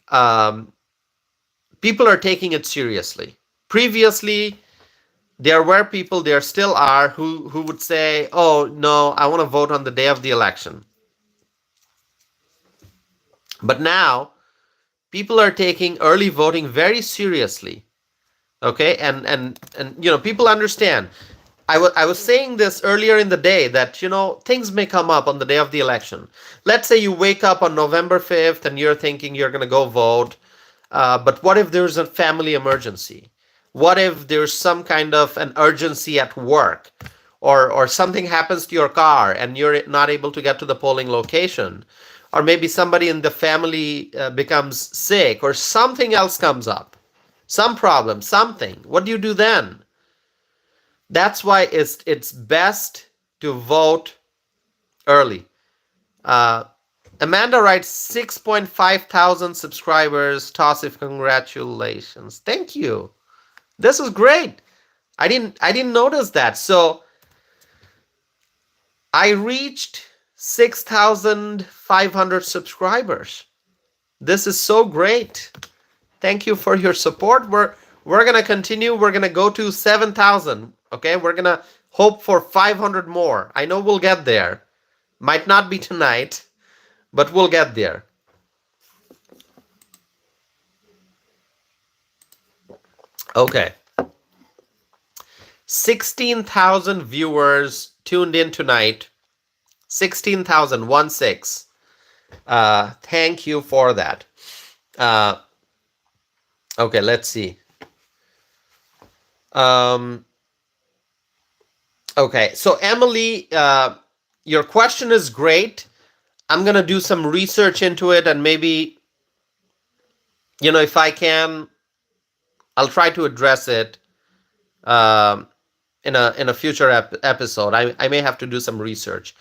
um, people are taking it seriously. Previously, there were people, there still are, who would say, oh, no, I want to vote on the day of the election. But now, people are taking early voting very seriously. Okay, and people understand. I was saying this earlier in the day that things may come up on the day of the election. Let's say you wake up on November 5th and you're thinking you're going to go vote, but what if there's a family emergency? What if there's some kind of an urgency at work, or something happens to your car and you're not able to get to the polling location, or maybe somebody in the family becomes sick, or something else comes up, some problem, something. What do you do then? That's why it's best to vote early. Uh, Amanda writes 6.5 thousand subscribers. Tassif, congratulations. Thank you. This is great. I didn't notice that. So I reached 6,500 subscribers. This is so great. Thank you for your support. We're gonna continue. We're gonna go to 7,000. Okay, we're gonna hope for 500 more. I know we'll get there. Might not be tonight, but we'll get there. Okay. 16,000 viewers tuned in tonight. 16,000, 1-6. Thank you for that. Okay, let's see. Okay, so Emily, your question is great. I'm going to do some research into it, and maybe, if I can, I'll try to address it in a future episode. I may have to do some research.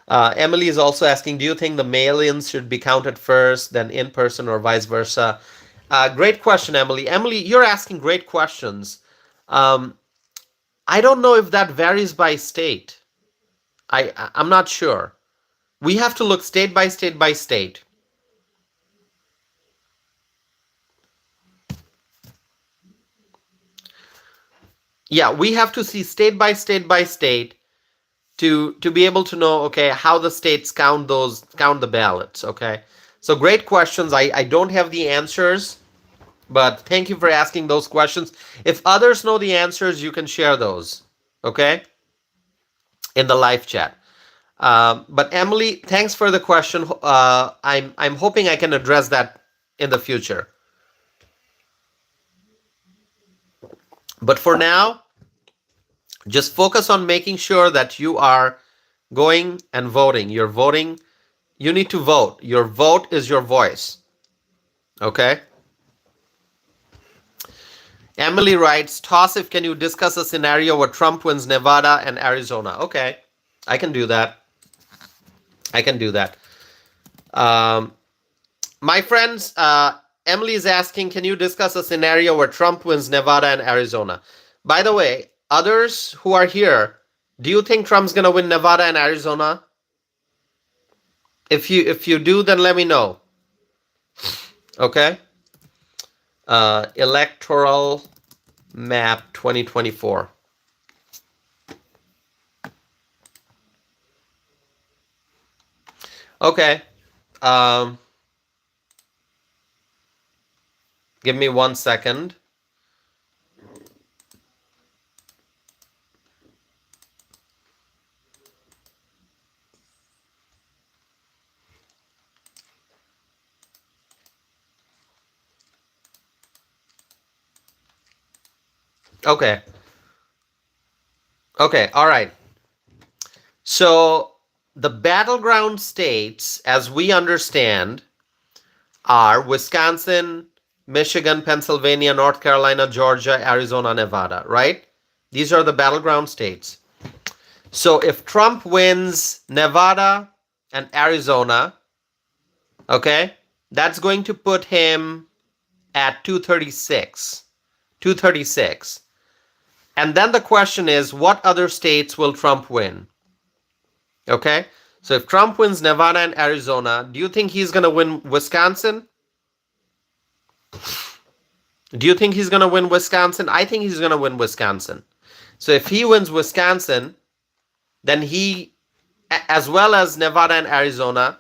Emily is also asking, do you think the mail-ins should be counted first, then in person, or vice versa? Great question, Emily. Emily, you're asking great questions. I don't know if that varies by state. I'm not sure. We have to look state by state by state. Yeah, we have to see state by state by state to be able to know, okay, how the states count the ballots. Okay, so great questions. I don't have the answers, but thank you for asking those questions. If others know the answers, you can share those, okay, in the live chat. But Emily, thanks for the question. I'm hoping I can address that in the future. But for now, just focus on making sure that you are going and voting. You're voting. You need to vote. Your vote is your voice. Okay? Emily writes, Tassif, can you discuss a scenario where Trump wins Nevada and Arizona? Okay, I can do that. My friends, Emily is asking, can you discuss a scenario where Trump wins Nevada and Arizona? By the way, others who are here, do you think Trump's going to win Nevada and Arizona? If you do, then let me know. Okay? Electoral map 2024. Okay. Um, give me 1 second. Okay. Okay. All right. So the battleground states, as we understand, are Wisconsin, Michigan, Pennsylvania, North Carolina, Georgia, Arizona, Nevada, right? These are the battleground states. So if Trump wins Nevada and Arizona, okay, that's going to put him at 236. 236. And then the question is, what other states will Trump win? Okay? So if Trump wins Nevada and Arizona, do you think he's going to win Wisconsin? Do you think he's going to win Wisconsin? I think he's going to win Wisconsin. So if he wins Wisconsin, then he, as well as Nevada and Arizona,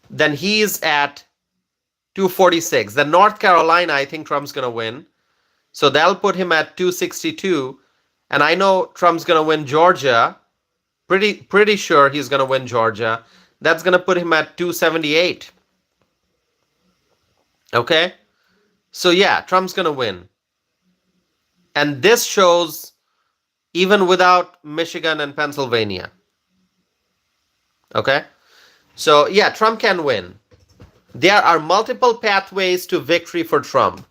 then he's at 246. Then North Carolina, I think Trump's going to win. So that'll put him at 262. And I know Trump's going to win Georgia. Pretty sure he's going to win Georgia. That's going to put him at 278. Okay? So yeah, Trump's going to win. And this shows even without Michigan and Pennsylvania. Okay? So yeah, Trump can win. There are multiple pathways to victory for Trump.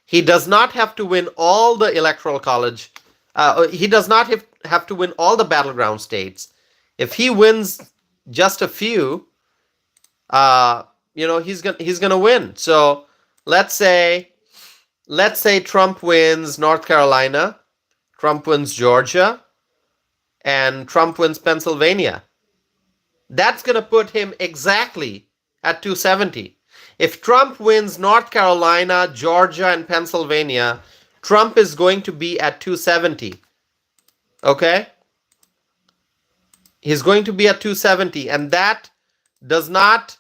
He does not have to win all the Electoral College. He does not have to win all the battleground states. If he wins just a few, he's gonna win. So let's say Trump wins North Carolina, Trump wins Georgia, and Trump wins Pennsylvania. That's gonna put him exactly at 270. If Trump wins North Carolina, Georgia, and Pennsylvania, Trump is going to be at 270. Okay? He's going to be at 270, and that does not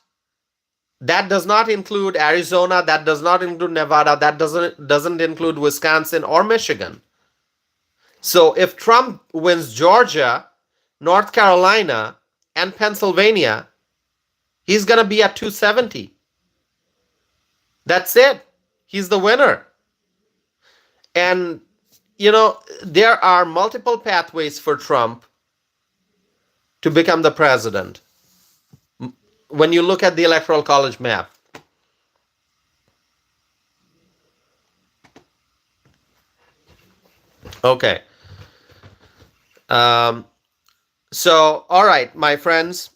include Arizona, that does not include Nevada, that doesn't include Wisconsin or Michigan. So if Trump wins Georgia, North Carolina, and Pennsylvania, he's going to be at 270. That's it. He's the winner. And, there are multiple pathways for Trump to become the president when you look at the Electoral College map. Okay. So, all right, my friends.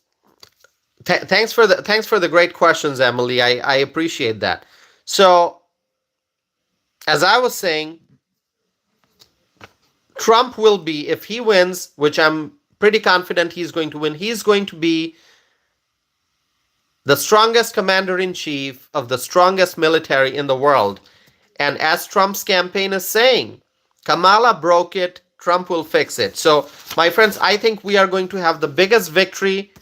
Thanks for the great questions, Emily. I appreciate that. So, as I was saying, Trump will be, if he wins, which I'm pretty confident he's going to win, he's going to be the strongest commander-in-chief of the strongest military in the world. And as Trump's campaign is saying, Kamala broke it, Trump will fix it. So, my friends, I think we are going to have the biggest victory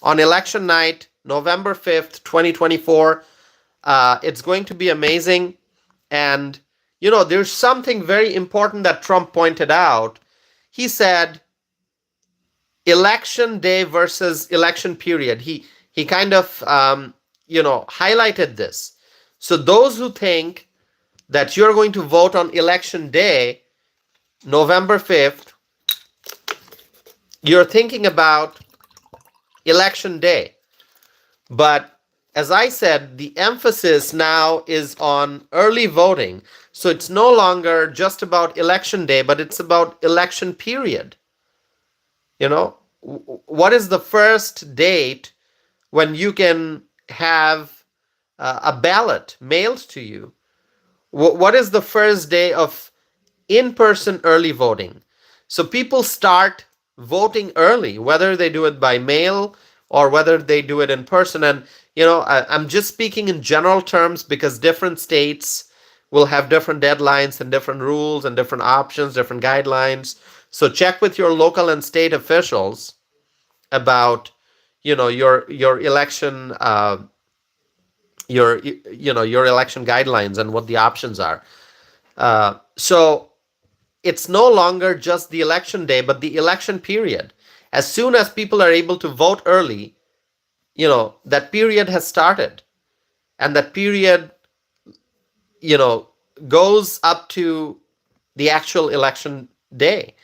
on election night, November 5th, 2024. It's going to be amazing. And, there's something very important that Trump pointed out. He said, election day versus election period. He kind of, highlighted this. So those who think that you're going to vote on election day, November 5th, you're thinking about election day. But as I said, the emphasis now is on early voting. So it's no longer just about election day, but it's about election period. What is the first date when you can have a ballot mailed to you? What is the first day of in-person early voting? So people start voting early, whether they do it by mail or whether they do it in person. And, I'm just speaking in general terms because different states will have different deadlines and different rules and different options, different guidelines. So check with your local and state officials about, your election, your election guidelines and what the options are. So it's no longer just the election day, but the election period. As soon as people are able to vote early, that period has started, and that period, you know, goes up to the actual election day.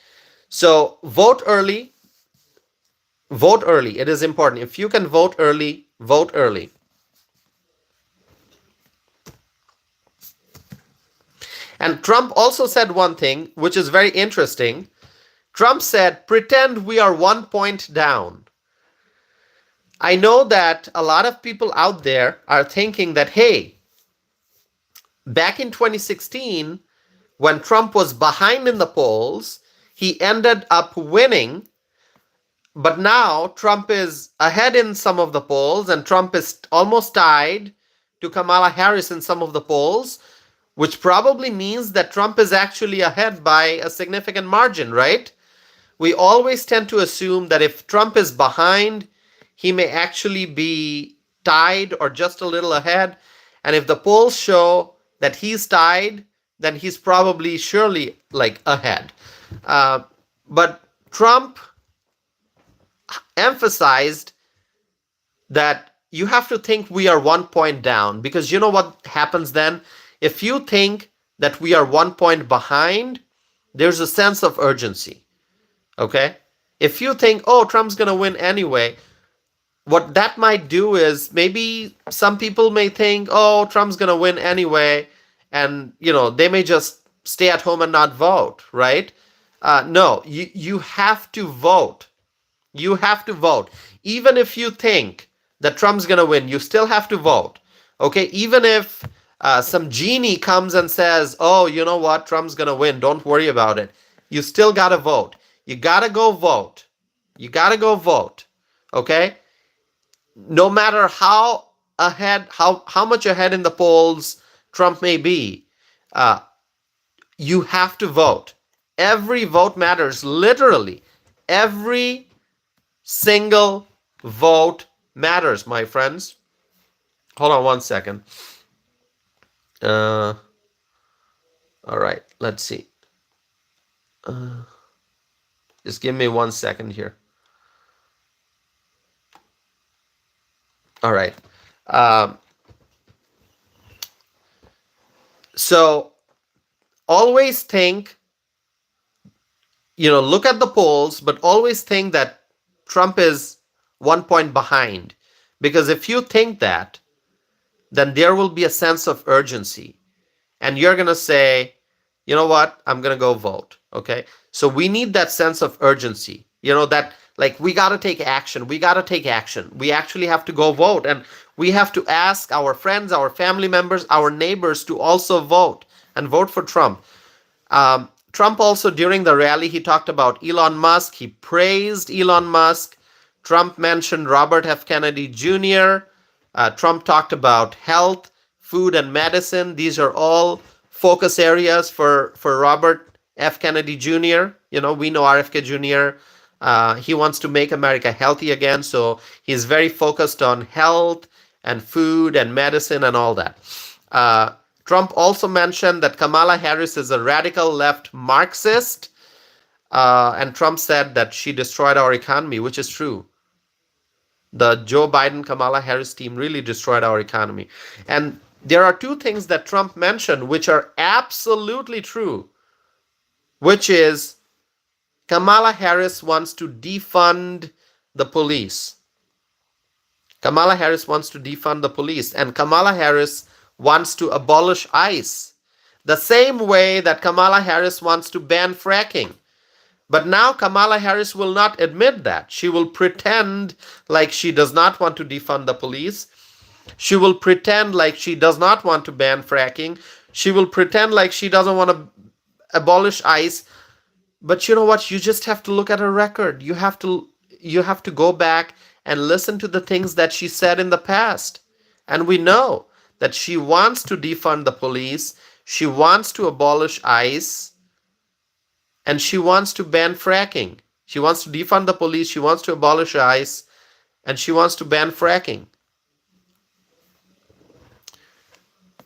So vote early, vote early. It is important. If you can vote early, vote early. And Trump also said one thing, which is very interesting. Trump said, pretend we are 1 point down. I know that a lot of people out there are thinking that, hey, back in 2016, when Trump was behind in the polls, he ended up winning. But now Trump is ahead in some of the polls, and Trump is almost tied to Kamala Harris in some of the polls, which probably means that Trump is actually ahead by a significant margin, right? We always tend to assume that if Trump is behind, he may actually be tied or just a little ahead. And if the polls show that he's tied, then he's probably surely like ahead. But Trump emphasized that you have to think we are 1 point down, because you know what happens then? If you think that we are 1 point behind, there's a sense of urgency. Okay? If you think, oh, Trump's going to win anyway, what that might do is maybe some people may think, oh, Trump's going to win anyway, and, they may just stay at home and not vote, right? No, you have to vote. You have to vote. Even if you think that Trump's going to win, you still have to vote. Okay? Even if some genie comes and says, oh, you know what? Trump's going to win. Don't worry about it. You still got to vote. You got to go vote. You got to go vote. Okay? No matter how much ahead in the polls Trump may be, you have to vote. Every vote matters. Literally, every single vote matters, my friends. Hold on one second. All right, let's see. Just give me 1 second here. All right. So always think, look at the polls, but always think that Trump is 1 point behind. Because if you think that, then there will be a sense of urgency. And you're going to say, you know what? I'm going to go vote. Okay? So we need that sense of urgency. That like we got to take action. We got to take action. We actually have to go vote. And we have to ask our friends, our family members, our neighbors to also vote and vote for Trump. Trump also, during the rally, he talked about Elon Musk. He praised Elon Musk. Trump mentioned Robert F. Kennedy Jr. Trump talked about health, food, and medicine. These are all focus areas for Robert F. Kennedy Jr. We know RFK Jr. He wants to make America healthy again, so he's very focused on health and food and medicine and all that. Trump also mentioned that Kamala Harris is a radical left Marxist, and Trump said that she destroyed our economy, which is true. The Joe Biden, Kamala Harris team really destroyed our economy. And there are two things that Trump mentioned which are absolutely true, which is Kamala Harris wants to defund the police. Kamala Harris wants to defund the police, and Kamala Harris wants to abolish ICE, the same way that Kamala Harris wants to ban fracking. But now Kamala Harris will not admit that. She will pretend like she does not want to defund the police. She will pretend like she does not want to ban fracking. She will pretend like she doesn't want to abolish ICE. But you know what? You just have to look at her record. You have to go back and listen to the things that she said in the past. And we know that she wants to defund the police. She wants to abolish ICE, and she wants to ban fracking. She wants to defund the police, she wants to abolish ICE, and she wants to ban fracking.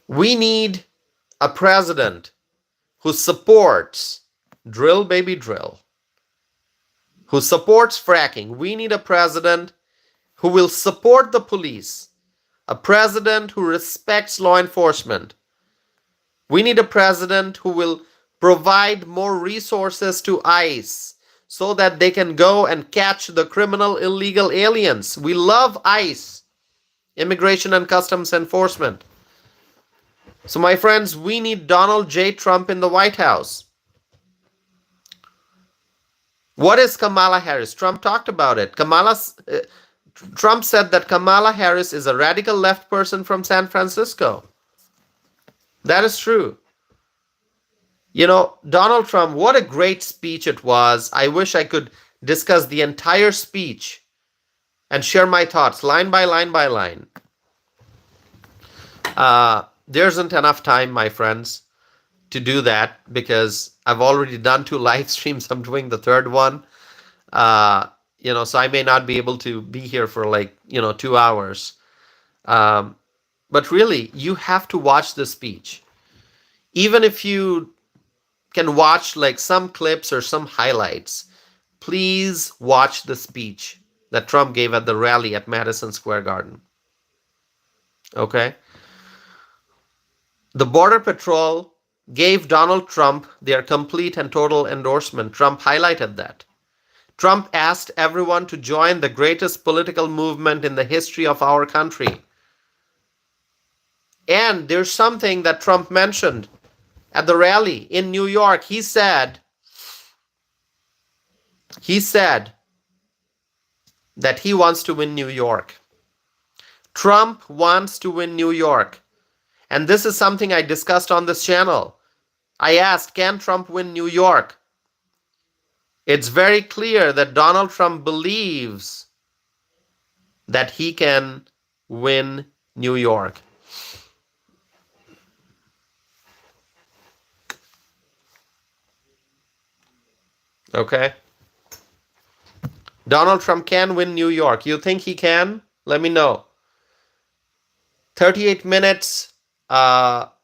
We need a president who supports drill baby drill, who supports fracking. We need a president who will support the police, a president who respects law enforcement. We need a president who will provide more resources to ICE so that they can go and catch the criminal illegal aliens. We love ICE, Immigration and Customs Enforcement. So, my friends, we need Donald J. Trump in the White House. What is Kamala Harris? Trump talked about it. Trump said that Kamala Harris is a radical left person from San Francisco. That is true. You know, Donald Trump, what a great speech it was. I wish I could discuss the entire speech and share my thoughts line by line by line. There isn't enough time, my friends, to do that because I've already done 2 live streams. I'm doing the 3rd one. So I may not be able to be here for 2 hours. But really, you have to watch the speech. Even if you can watch some clips or some highlights, please watch the speech that Trump gave at the rally at Madison Square Garden. Okay? The Border Patrol gave Donald Trump their complete and total endorsement. Trump highlighted that. Trump asked everyone to join the greatest political movement in the history of our country. And there's something that Trump mentioned at the rally in New York. He said that he wants to win New York. Trump wants to win New York. And this is something I discussed on this channel. I asked, can Trump win New York? It's very clear that Donald Trump believes that he can win New York. Okay? Donald Trump can win New York. You think he can? Let me know. 38 minutes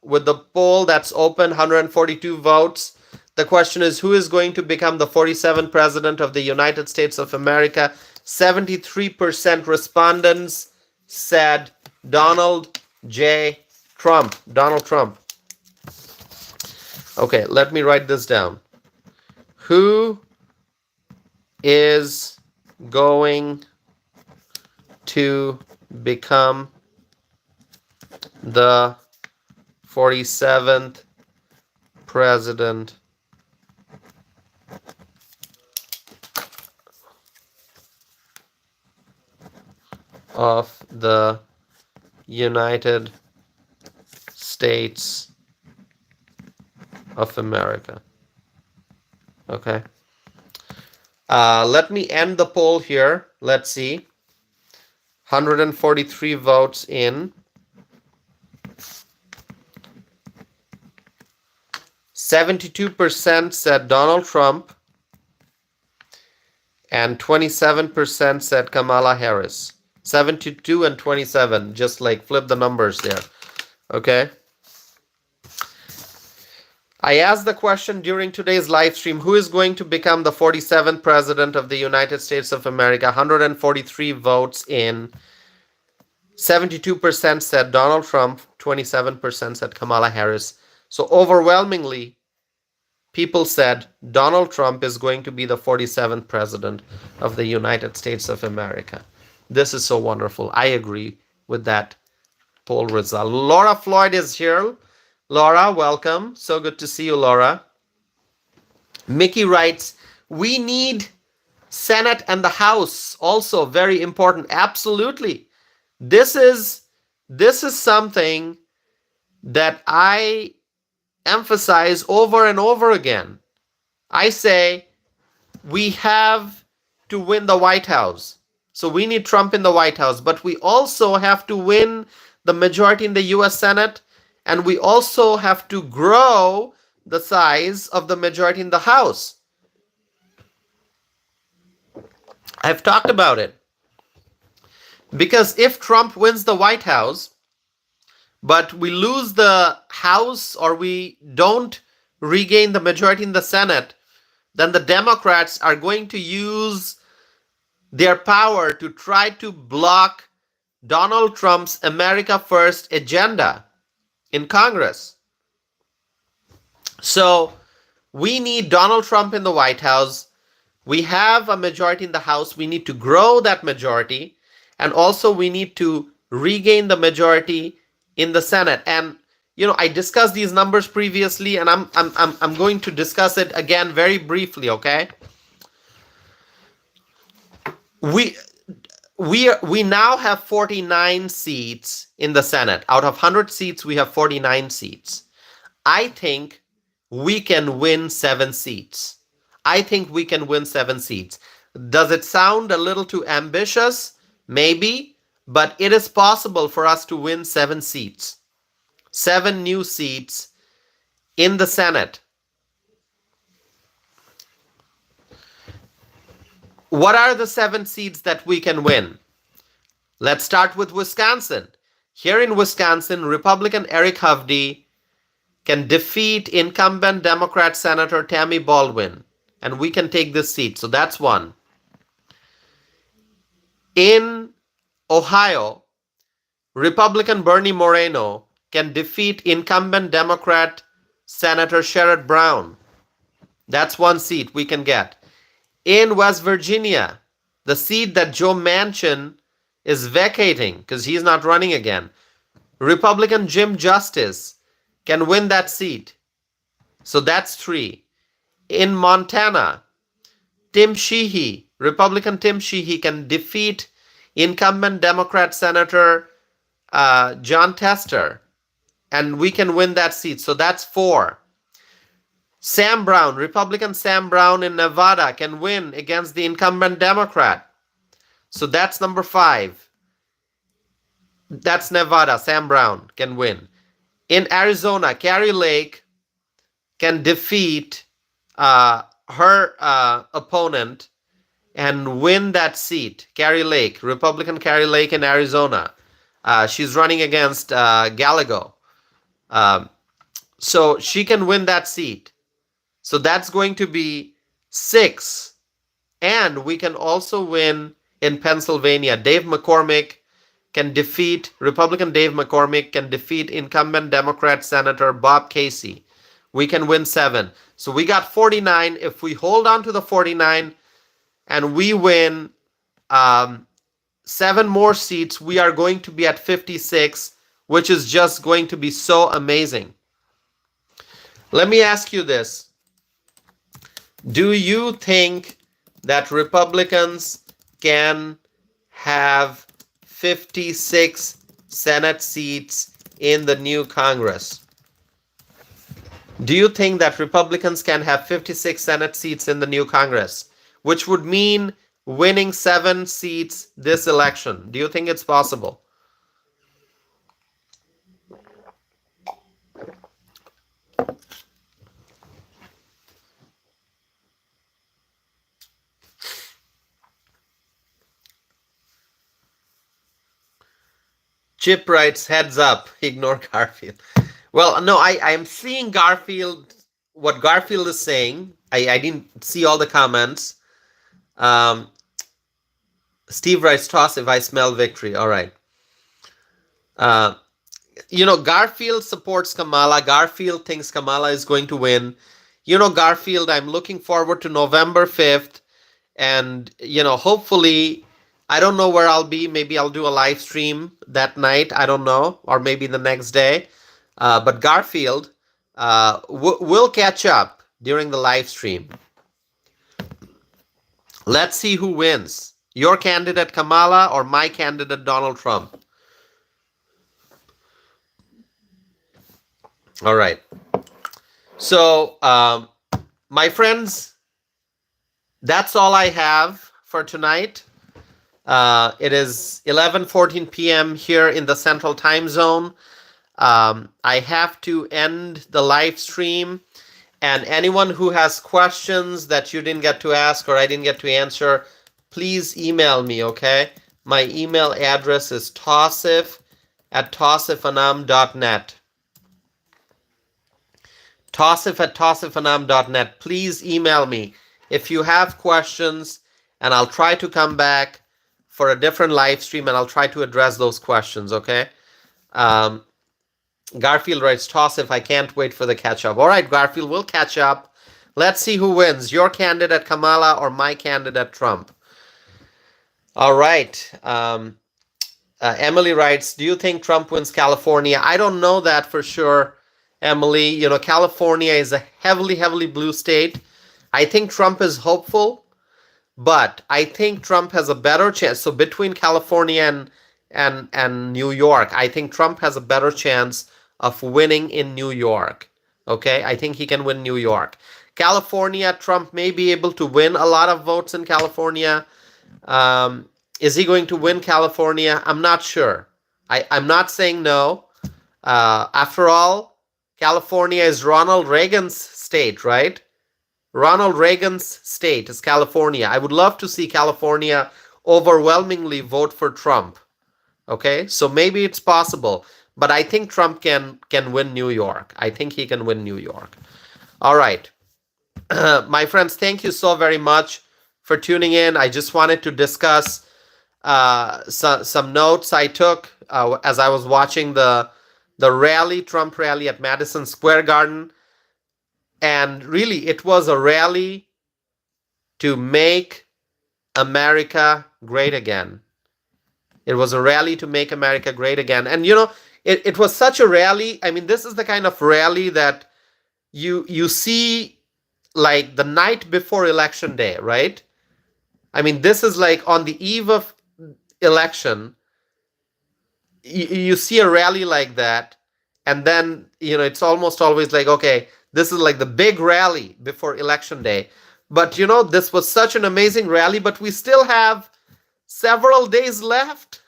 with the poll that's open, 142 votes. The question is, who is going to become the 47th president of the United States of America? 73% respondents said Donald J. Trump. Donald Trump. Okay, let me write this down. Who is going to become the 47th president of the United States of America? Okay. Let me end the poll here. Let's see. 143 votes in. 72% said Donald Trump and 27% said Kamala Harris. 72 and 27, just flip the numbers there. Okay. I asked the question during today's live stream, who is going to become the 47th president of the United States of America? 143 votes in. 72% said Donald Trump, 27% said Kamala Harris. So overwhelmingly, people said Donald Trump is going to be the 47th president of the United States of America. This is so wonderful. I agree with that poll result. Laura Floyd is here. Laura, welcome. So good to see you, Laura. Mickey writes, we need Senate and the House. Also very important. Absolutely. This is something that I emphasize over and over again. I say we have to win the White House. So we need Trump in the White House, but we also have to win the majority in the US Senate and we also have to grow the size of the majority in the House. I've talked about it. Because if Trump wins the White House, but we lose the House or we don't regain the majority in the Senate, then the Democrats are going to use their power to try to block Donald Trump's America First agenda in Congress. So we need Donald Trump in the White House. We have a majority in the House. We need to grow that majority. And also we need to regain the majority in the Senate. And I discussed these numbers previously, and I'm going to discuss it again very briefly, okay? We now have 49 seats in the Senate. Out of 100 seats, we have 49 seats. I think we can win 7 seats. I think we can win 7 seats. Does it sound a little too ambitious? Maybe, but it is possible for us to win 7 seats. 7 new seats in the Senate. What are the 7 seats that we can win? Let's start with Wisconsin. Here in Wisconsin, Republican Eric Hovde can defeat incumbent Democrat Senator Tammy Baldwin, and we can take this seat. So that's one. In Ohio, Republican Bernie Moreno can defeat incumbent Democrat Senator Sherrod Brown. That's one seat we can get. In West Virginia, the seat that Joe Manchin is vacating because he's not running again, Republican Jim Justice can win that seat. So that's 3. In Montana, Tim Sheehy, Republican Tim Sheehy, can defeat incumbent Democrat Senator John Tester, and we can win that seat. So that's 4. Sam Brown, Republican Sam Brown in Nevada, can win against the incumbent Democrat. So that's number 5. That's Nevada. Sam Brown can win. In Arizona, Kari Lake can defeat her opponent and win that seat. Kari Lake, Republican Kari Lake in Arizona. She's running against Gallego. So she can win that seat. So that's going to be 6. And we can also win in Pennsylvania. Republican Dave McCormick can defeat incumbent Democrat Senator Bob Casey. We can win 7. So we got 49. If we hold on to the 49 and we win 7 more seats, we are going to be at 56, which is just going to be so amazing. Let me ask you this. Do you think that Republicans can have 56 Senate seats in the new Congress? Do you think that Republicans can have 56 Senate seats in the new Congress, which would mean winning 7 seats this election? Do you think it's possible? Chip writes, heads up, ignore Garfield. Well, no, I am seeing Garfield, what Garfield is saying. I didn't see all the comments. Steve writes, toss if I smell victory. All right. Garfield supports Kamala. Garfield thinks Kamala is going to win. Garfield, I'm looking forward to November 5th. And, hopefully, I don't know where I'll be. Maybe I'll do a live stream that night. I don't know. Or maybe the next day. But Garfield, we'll catch up during the live stream. Let's see who wins. Your candidate Kamala or my candidate Donald Trump. All right. So, my friends, that's all I have for tonight. It is 11:14 p.m. here in the Central Time Zone. I have to end the live stream. And anyone who has questions that you didn't get to ask or I didn't get to answer, please email me, okay? My email address is tosif@tosifanam.net. tosif@tosifanam.net. Please email me if you have questions, and I'll try to come back for a different live stream and I'll try to address those questions, okay? Um, Garfield writes, Tosif, I can't wait for the catch up. All right, Garfield, we'll catch up. Let's see who wins, your candidate Kamala or my candidate Trump. All right. Emily writes, do you think Trump wins California? I don't know that for sure, Emily. You know, California is a heavily, heavily blue state. I think Trump is hopeful, but I think Trump has a better chance. So between California and New York, I think Trump has a better chance of winning in New York. Okay, I think he can win New York. California, Trump may be able to win a lot of votes in California. Is he going to win California? I'm not sure. I'm not saying no. After all, California is Ronald Reagan's state, right? Ronald Reagan's state is California. I would love to see California overwhelmingly vote for Trump. Okay, so maybe it's possible, but I think Trump can win New York. I think he can win New York. All right, my friends, thank you so very much for tuning in. I just wanted to discuss some notes I took as I was watching the Trump rally at Madison Square Garden, and really, it was a rally to make America great again. It was a rally to make America great again. And, you know, it was such a rally. I mean, this is the kind of rally that you see like the night before election day, right? I mean, this is like on the eve of election. You see a rally like that. And then, you know, it's almost always like, okay, this is like the big rally before election day. But, you know, this was such an amazing rally, but we still have several days left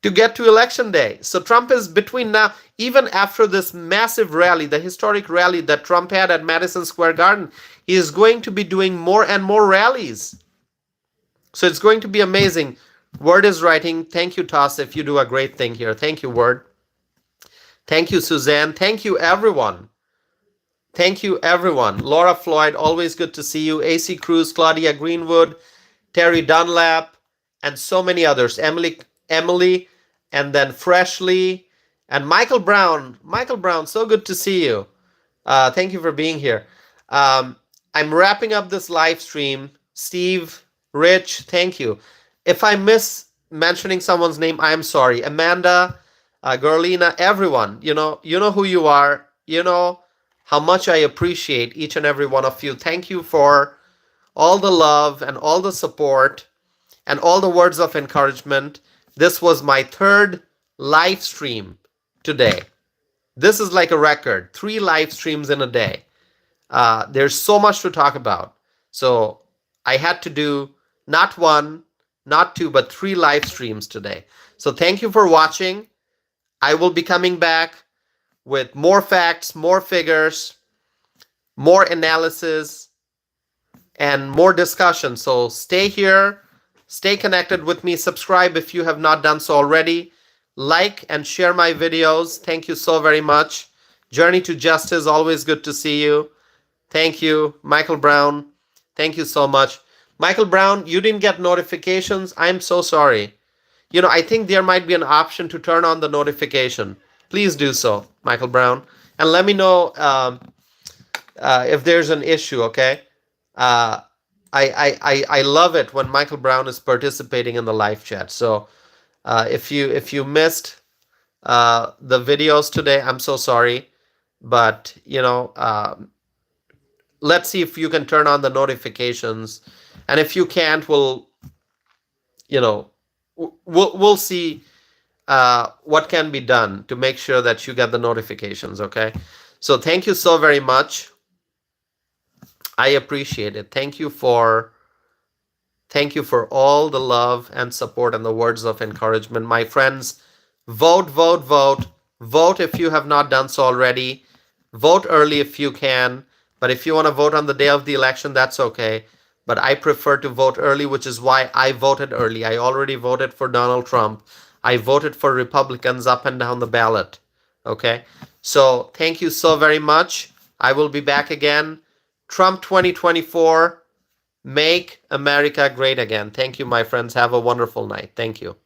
to get to election day. So Trump is between now, even after this massive rally, the historic rally that Trump had at Madison Square Garden, he is going to be doing more and more rallies. So it's going to be amazing. Word is writing. Thank you, Tosif. You do a great thing here. Thank you, Word. Thank you, Suzanne. Thank you, everyone. Thank you, everyone. Laura Floyd, always good to see you. AC Cruz, Claudia Greenwood, Terry Dunlap, and so many others. Emily, and then Freshly, and Michael Brown. Michael Brown, so good to see you. Thank you for being here. I'm wrapping up this live stream. Steve, Rich, thank you. If I miss mentioning someone's name, I'm sorry. Amanda, Gerlina, everyone, you know who you are. You know how much I appreciate each and every one of you. Thank you for all the love and all the support and all the words of encouragement. This was my third live stream today. This is like a record, 3 live streams in a day. There's so much to talk about. So I had to do not 1, not 2, but 3 live streams today. So thank you for watching. I will be coming back with more facts, more figures, more analysis, and more discussion. So stay here, stay connected with me, subscribe if you have not done so already, like and share my videos. Thank you so very much. Journey to Justice, always good to see you. Thank you. Michael Brown, thank you so much. Michael Brown, you didn't get notifications. I'm so sorry. You know, I think there might be an option to turn on the notification. Please do so, Michael Brown. And let me know if there's an issue, okay? I love it when Michael Brown is participating in the live chat. So if you missed the videos today, I'm so sorry. But, you know, let's see if you can turn on the notifications. And if you can't, we'll see what can be done to make sure that you get the notifications, okay? So thank you so very much. I appreciate it. Thank you for all the love and support and the words of encouragement. My friends, vote, vote, vote. Vote if you have not done so already. Vote early if you can. But if you want to vote on the day of the election, that's okay. But I prefer to vote early, which is why I voted early. I already voted for Donald Trump. I voted for Republicans up and down the ballot. Okay? So thank you so very much. I will be back again. Trump 2024. Make America great again. Thank you, my friends. Have a wonderful night. Thank you.